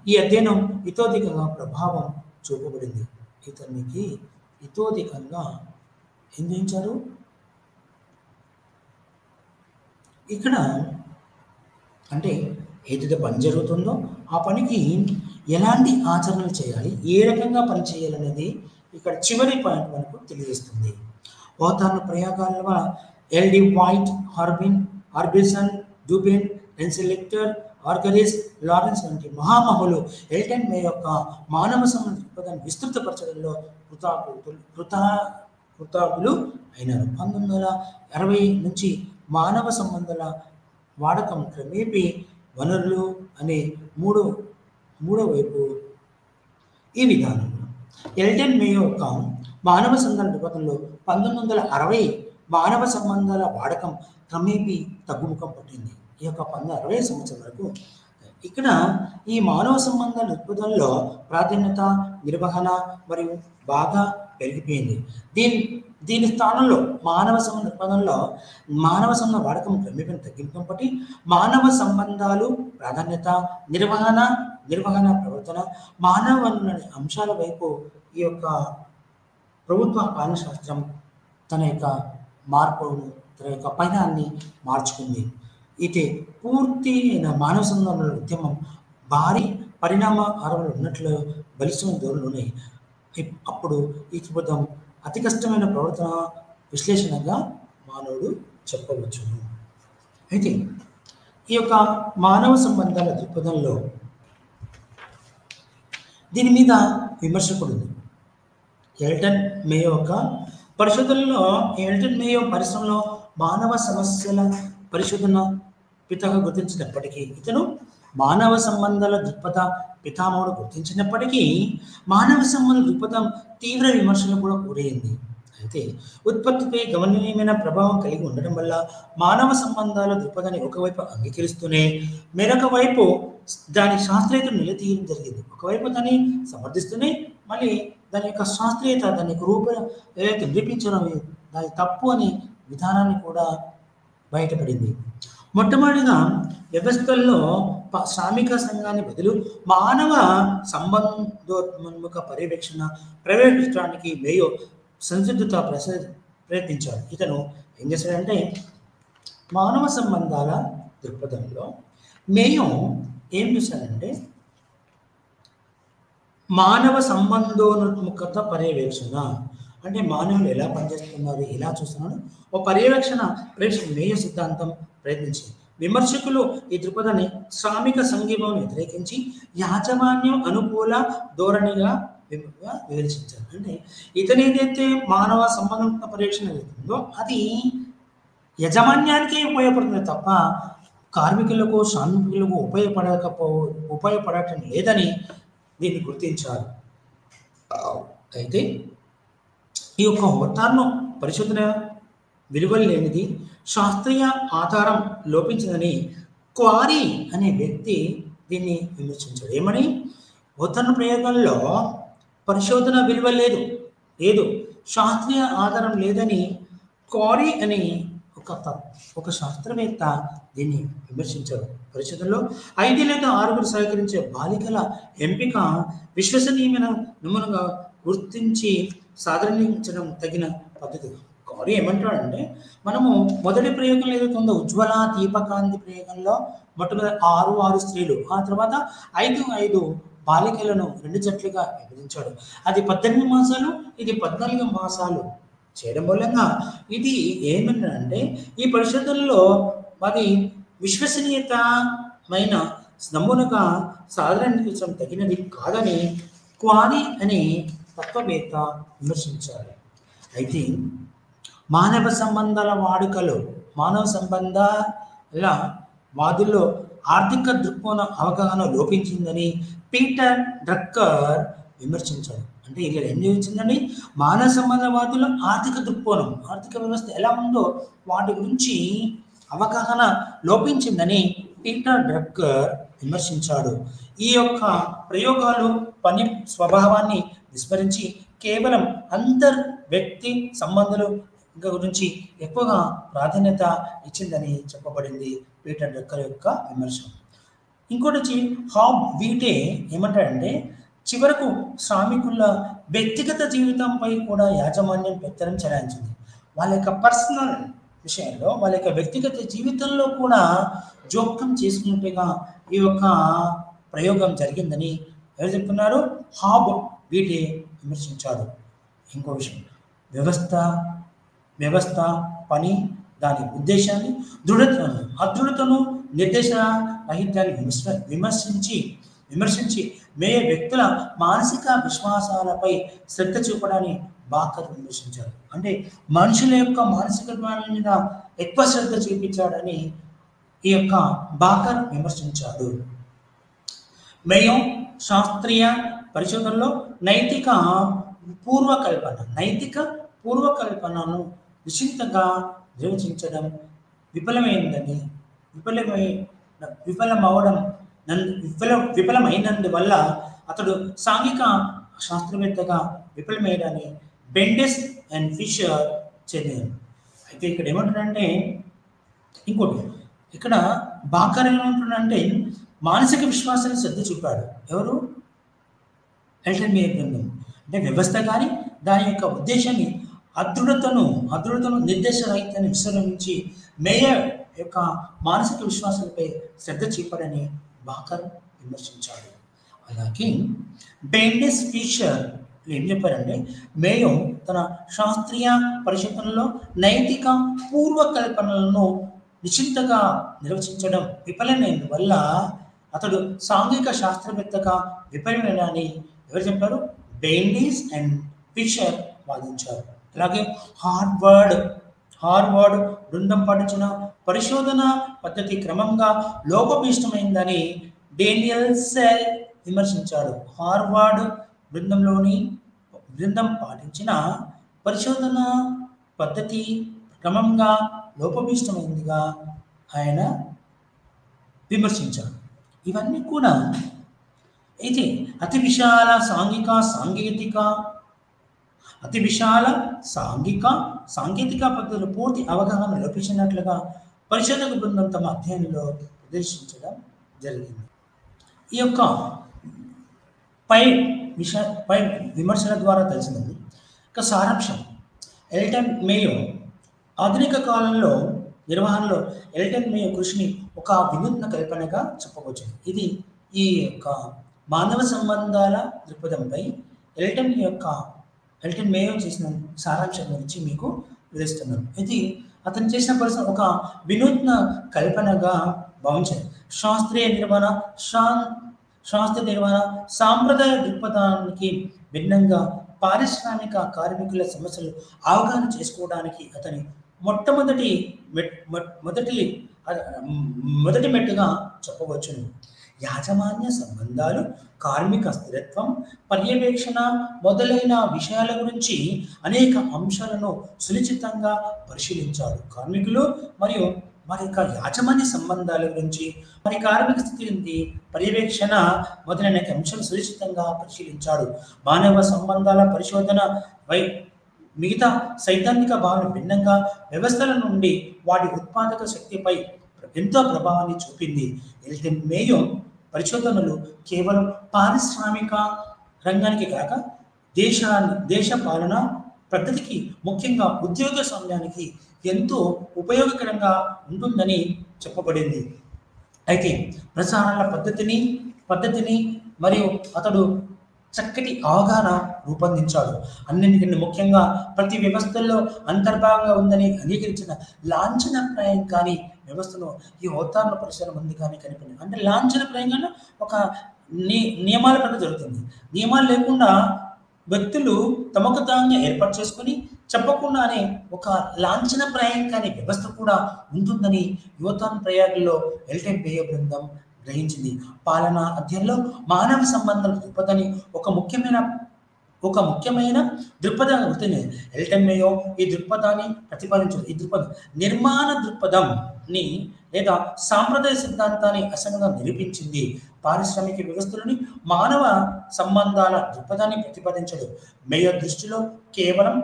[SPEAKER 1] ఈ అధ్యయనం ఇతోధికంగా ప్రభావం చూపబడింది. ఇతనికి ఇతోధికంగా ఏం చేయించారు, ఇక్కడ అంటే ఏదైతే పని జరుగుతుందో ఆ పనికి ఎలాంటి ఆచరణలు చేయాలి, ఏ రకంగా పని చేయాలనేది ఇక్కడ చివరి పాయింట్ మనకు తెలియజేస్తుంది. అవతారణ ప్రయోగాల వల్ల ఎల్డి వైట్, హార్బిసన్, డూబెన్, రెన్సెలెక్టర్, ఆర్గరిస్, లారెన్స్ వంటి మహామహులు ఎల్టన్ మే యొక్క మానవ సంబంధ దృక్పథాన్ని విస్తృతపరచడంలో కృతార్థులు అయినారు. 1960 నుంచి మానవ సంబంధాల వాడకం క్రమేపీ వనరులు అనే మూడో వైపు ఈ విధానంలో ఎల్టన్ మే యొక్క మానవ సంబంధాల దృక్పథంలో 1960 మానవ సంబంధాల వాడకం క్రమేపీ తగ్గుముఖం పట్టింది. ఈ యొక్క 1960 సంవత్సరం వరకు ఇక్కడ ఈ మానవ సంబంధాల దృక్పథంలో ప్రాధాన్యత, నిర్వహణ మరియు బాగా పెరిగిపోయింది. దీని స్థానంలో మానవ సంబంధ దృక్పథంలో మానవ సంబంధ వాడకం క్రమేపీ తగ్గించడం బట్టి మానవ సంబంధాలు ప్రాధాన్యత, నిర్వహణ ప్రవర్తన, మానవ వనరుల అంశాల వైపు ఈ యొక్క ప్రభుత్వ పాలన శాస్త్రం తన యొక్క మార్పును, తన యొక్క పయనాన్ని మార్చుకుంది. అయితే పూర్తి మానవ సంబంధాల ఉద్యమం భారీ పరిణామ ఆరంభంలో ఉన్నట్లు బలిష్టమైన ధోరణులు ఉన్నాయి. అప్పుడు ఈ దృక్పథం అతి కష్టమైన ప్రవర్తన విశ్లేషణగా మానవుడు చెప్పవచ్చు. అయితే ఈ యొక్క మానవ సంబంధాల దృక్పథంలో దీని మీద విమర్శ కూడా ఉంది. ఎల్టన్ మే యొక్క పరిశోధనలో పరిశ్రమలో మానవ సమస్యల పరిశోధన పితగా గుర్తించినప్పటికీ, ఇతను మానవ సంబంధాల దృక్పథ పితామహుడు గుర్తించినప్పటికీ, మానవ సంబంధ దృక్పథం తీవ్ర విమర్శలు కూడా గురైంది. అయితే ఉత్పత్తిపై గమనీయమైన ప్రభావం కలిగి ఉండడం వల్ల మానవ సంబంధాల దృక్పథాన్ని ఒకవైపు అంగీకరిస్తూనే మరొక వైపు దాని శాస్త్రీయతను నిలదీయడం జరిగింది. ఒకవైపు దాన్ని సమర్థిస్తూనే మళ్ళీ దాని యొక్క శాస్త్రీయత, దాని యొక్క రూప ఏదైతే నిరూపించడం దాని తప్పు అనే విధానాన్ని కూడా బయటపడింది. మొట్టమొదటిగా వ్యవస్థల్లో శ్రామిక సంఘాన్ని బదులు మానవ సంబంధోన్ముఖ పర్యవేక్షణ ప్రవేశించడానికి మేయో సంసిద్ధత ప్రయత్నించాడు. ఇతను ఏం చేశాడంటే మానవ సంబంధాల దృక్పథంలో మేయో ఏం చేశాడంటే మానవ సంబంధోన్ముఖత పర్యవేక్షణ అంటే మానవులు ఎలా పనిచేస్తున్నారు, ఎలా చూస్తున్నారు, ఓ పర్యవేక్షణ మేయో సిద్ధాంతం ప్రయత్నించింది. విమర్శకులు ఈ దృక్పథాన్ని శ్రామిక సంఘీభావం వ్యతిరేకించి యాజమాన్యం అనుకూల ధోరణిగా వివరించారు. అంటే ఇతను ఏదైతే మానవ సంబంధం పర్యవేక్షణ జరుగుతుందో అది యాజమాన్యానికే ఉపయోగపడుతుంది తప్ప కార్మికులకు శ్రామికులకు ఉపయోగపడటం లేదని దీన్ని గుర్తించారు. అయితే ఈ యొక్క మొత్తాన్ని పరిశోధన విలువలు లేనిది, శాస్త్రీయ ఆధారం లోపించిందని క్వారీ అనే వ్యక్తి దీన్ని విమర్శించాడు. ఏమని? ఉత్తర ప్రయోగంలో పరిశోధన విలువ లేదు, శాస్త్రీయ ఆధారం లేదని క్వారీ అని ఒక శాస్త్రవేత్త దీన్ని విమర్శించారు. పరిశోధనలో 5 లేదా 6 సహకరించే బాలికల ఎంపిక విశ్వసనీయమైన నమూనాగా గుర్తించి సాధారణించడం తగిన పద్ధతి. క్వారీ ఏమంటాడంటే మనము మొదటి ప్రయోగంలో ఏదైతే ఉందో ఉజ్వల దీపకాంతి ప్రయోగంలో మొట్టమొదటి 6 స్త్రీలు, ఆ తర్వాత 5 బాలికలను 2 జట్లుగా విభజించాడు. అది 18 మాసాలు, ఇది 14 మాసాలు చేయడం మూలంగా ఇది ఏమంటే ఈ పరిశోధనలో అది విశ్వసనీయతమైన నమూనాగా సాధారణీకరించడం తగినది కాదని క్వారీ అనే తత్వవేత్త విమర్శించారు. అయితే మానవ సంబంధాల వాదుల్లో ఆర్థిక దృక్కోణ అవగాహన లోపించిందని పీటర్ డ్రక్కర్ విమర్శించాడు. అంటే ఇలా ఏం చూపించిందండి, మానవ సంబంధవాదులు ఆర్థిక దృక్కోణం, ఆర్థిక వ్యవస్థ ఎలా ఉందో వాటి గురించి అవగాహన లోపించిందని పీటర్ డ్రక్కర్ విమర్శించాడు. ఈ యొక్క ప్రయోగాలు పని స్వభావాన్ని విస్మరించి కేవలం అంతర్ వ్యక్తి సంబంధాలు గురించి ఎక్కువగా ప్రాధాన్యత ఇచ్చిందని చెప్పబడింది పీటర్ డ్రక్కర్ యొక్క విమర్శ. ఇంకోటి వచ్చి హాబ్ వీటే ఏమంటాడంటే చివరకు శ్రామికుల వ్యక్తిగత జీవితంపై కూడా యాజమాన్యం పెత్తనం చెలాయించింది. వాళ్ళ యొక్క పర్సనల్ విషయంలో, వాళ్ళ యొక్క వ్యక్తిగత జీవితంలో కూడా జోక్యం చేసుకున్నట్టుగా ఈ యొక్క ప్రయోగం జరిగిందని ఎవరు చెప్తున్నారు? హాబ్ వీటే విమర్శించారు. ఇంకో విషయం, వ్యవస్థ పని, దాని ఉద్దేశాన్ని, అదృఢతను, నిర్దేశ రాహిత్యాన్ని విమర్శించి మేయో వ్యక్తుల మానసిక విశ్వాసాలపై శ్రద్ధ చూపడాన్ని బాకర్ విమర్శించారు. అంటే మనుషుల యొక్క మానసిక మీద ఎక్కువ శ్రద్ధ చూపించాడని ఈ యొక్క బాకర్ విమర్శించాడు. మేయో శాస్త్రీయ పరిశోధనలో నైతిక పూర్వకల్పనను నిశ్చితంగా నిర్వచించడం విఫలమైనందువల్ల అతడు సాంఘిక శాస్త్రవేత్తగా విఫలమయ్యాడని బెండెస్ అండ్ ఫిషర్ చెందారు. అయితే ఇక్కడ ఏమంటాడంటే ఇంకోటి, ఇక్కడ బాకర్ ఏమంటున్నాడంటే మానసిక విశ్వాసాన్ని శ్రద్ధ చూపాడు. ఎవరు? ఎల్టన్ మేయర్ గ్రంథం అంటే వ్యవస్థ కానీ దాని యొక్క ఉద్దేశాన్ని అదృఢతను నిర్దేశ రాహిత్యాన్ని విశ్రమించి మేయర్ యొక్క మానసిక విశ్వాసాలపై శ్రద్ధ చూపాడని బాకర్ విమర్శించాడు. అలాగే బెండెస్ ఫిషర్ ఏం చెప్పారంటే మేయో తన శాస్త్రీయ పరిశోధనలో నైతిక పూర్వకల్పనలను నిశ్చితంగా నిర్వచించడం విఫలమైనందువల్ల అతడు సాంఘిక శాస్త్రవేత్తగా విఫలమైనని ఎవరు చెప్పారు? బెండెస్ అండ్ ఫిషర్ వాదించారు. అలాగే హార్వర్డ్ బృందం పాటించిన పరిశోధన పద్ధతి క్రమంగా లోపభీష్టమైందని డేనియల్ సెల్ విమర్శించాడు. హార్వర్డ్ బృందం పాటించిన పరిశోధన పద్ధతి క్రమంగా లోపభీష్టమైందిగా ఆయన విమర్శించాడు. ఇవన్నీ కూడా అయితే అతి విశాల సాంకేతిక పద్ధతులు పూర్తి అవగాహన లోపించినట్లుగా పరిశోధక బృందం తమ అధ్యయనంలో ప్రదర్శించడం జరిగింది. ఈ యొక్క పై విమర్శల ద్వారా తెలిసినది. ఇక సారాంశం, ఎల్టన్ మేయో ఆధునిక కాలంలో నిర్వహణలో ఎల్టన్ మేయో కృషిని ఒక వినూత్న కల్పనగా చెప్పవచ్చు. ఇది ఈ యొక్క మానవ సంబంధాల దృక్పథంపై ఎల్టన్ మేయో చేసిన సారాంశం గురించి మీకు వివరిస్తున్నాను. ఇది అతను చేసిన పరిశ్రమ ఒక వినూత్న కల్పనగా భావించారు. శాస్త్రీయ నిర్వహణ సాంప్రదాయ దృక్పథానికి భిన్నంగా పారిశ్రామిక కార్మికుల సమస్యలు అవగాహన చేసుకోవడానికి అతని మొదటి మెట్టుగా చెప్పవచ్చును. యాజమాన్య సంబంధాలు, కార్మిక స్థిరత్వం, పర్యవేక్షణ మొదలైన విషయాల గురించి అనేక అంశాలను సునిశ్చితంగా పరిశీలించాడు. కార్మికులు మరియు వారి యొక్క యాజమాన్య సంబంధాల గురించి, మరి కార్మిక స్థితి పర్యవేక్షణ మొదలైన అంశాలు సునిశ్చితంగా పరిశీలించాడు. మానవ సంబంధాల పరిశోధన మిగతా సైద్ధాంతిక భావన భిన్నంగా వ్యవస్థల నుండి వాటి ఉత్పాదక శక్తిపై ఎంతో ప్రభావాన్ని చూపింది. ఎల్టన్ మేయో పరిశోధనలు కేవలం పారిశ్రామిక రంగానికి కాక దేశ పాలన పద్ధతికి, ముఖ్యంగా ఉద్యోగ సమయానికి ఎంతో ఉపయోగకరంగా ఉంటుందని చెప్పబడింది. అయితే ప్రసారాల పద్ధతిని మరియు అతడు చక్కటి అవగాహన రూపొందించాడు. అన్నింటికంటే ముఖ్యంగా ప్రతి వ్యవస్థల్లో అంతర్భాగంగా ఉందని అంగీకరించిన లాంఛనప్రాయం కానీ వ్యవస్థలో ఈ అవతారణ పరిసరం ఉంది కానీ కనిపించింది. అంటే లాంఛనప్రాయంగా ఒక నియమాల పట్ల జరుగుతుంది. నియమాలు లేకుండా వ్యక్తులు తమకు తాను ఏర్పాటు చేసుకొని చెప్పకుండానే ఒక లాంఛనప్రాయం కానీ వ్యవస్థ కూడా ఉంటుందని యువతాన్ ప్రయాగంలో ఎల్టన్ మేయో బృందం గ్రహించింది. పాలనా అధ్యయనంలో మానవ సంబంధాల దృక్పథాన్ని ఒక ముఖ్యమైన దృక్పథం గుర్తుంది. ఎల్టన్ మేయో ఈ దృక్పథాన్ని ప్రతిపాదించారు. ఈ దృక్పథం నిర్మాణ దృక్పథంని లేదా సాంప్రదాయ సిద్ధాంతాన్ని అసంగా నిరూపించింది. పారిశ్రామిక వ్యవస్థలోని మానవ సంబంధాల దృక్పథాన్ని ప్రతిపాదించడు. మేయో దృష్టిలో కేవలం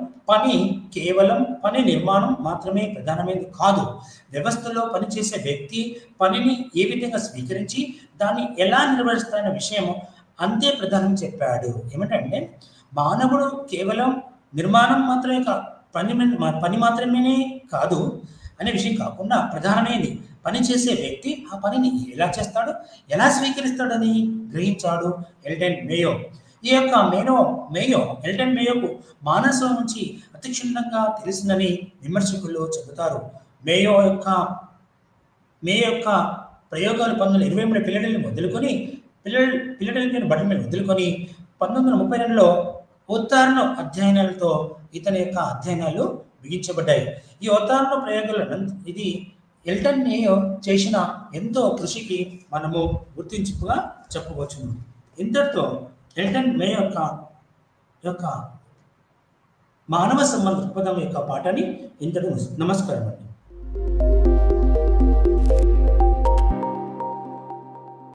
[SPEAKER 1] పని నిర్మాణం మాత్రమే ప్రధానమైనది కాదు. వ్యవస్థలో పనిచేసే వ్యక్తి పనిని ఏ విధంగా స్వీకరించి దాన్ని ఎలా నిర్వహిస్తారన్న విషయం అంతే ప్రధానం చెప్పాడు. ఏమిటంటే మానవుడు కేవలం నిర్మాణం మాత్రమే పని మాత్రమే కాదు అనే విషయం కాకుండా ప్రధానమైనది పని చేసే వ్యక్తి ఆ పనిని ఎలా చేస్తాడు, ఎలా స్వీకరిస్తాడని గ్రహించాడు ఎల్టన్ మేయో. ఈ యొక్క మేయో ఎల్టన్ మేయోకు మానసం నుంచి అతి క్షుణ్ణంగా తెలిసిందని విమర్శకులు చెబుతారు. మేయో యొక్క ప్రయోగాలు 1923 ఫిలడెల్ఫియా బట్టి మీద వదులుకొని 1932లో ఉత్తారణ అధ్యయనాలతో ఇతని యొక్క అధ్యయనాలు బిగించబడ్డాయి. ఈ ఉత్తారణ ప్రయోగాల ఇది ఎల్టన్ మేయో చేసిన ఎంతో కృషికి మనము గుర్తింపుగా చెప్పవచ్చును. ఇంతటితో ఎల్టన్ మేయో యొక్క మానవ సంబంధ దృక్పథం యొక్క పాఠాన్ని ఇంతటి నమస్కారం అండి.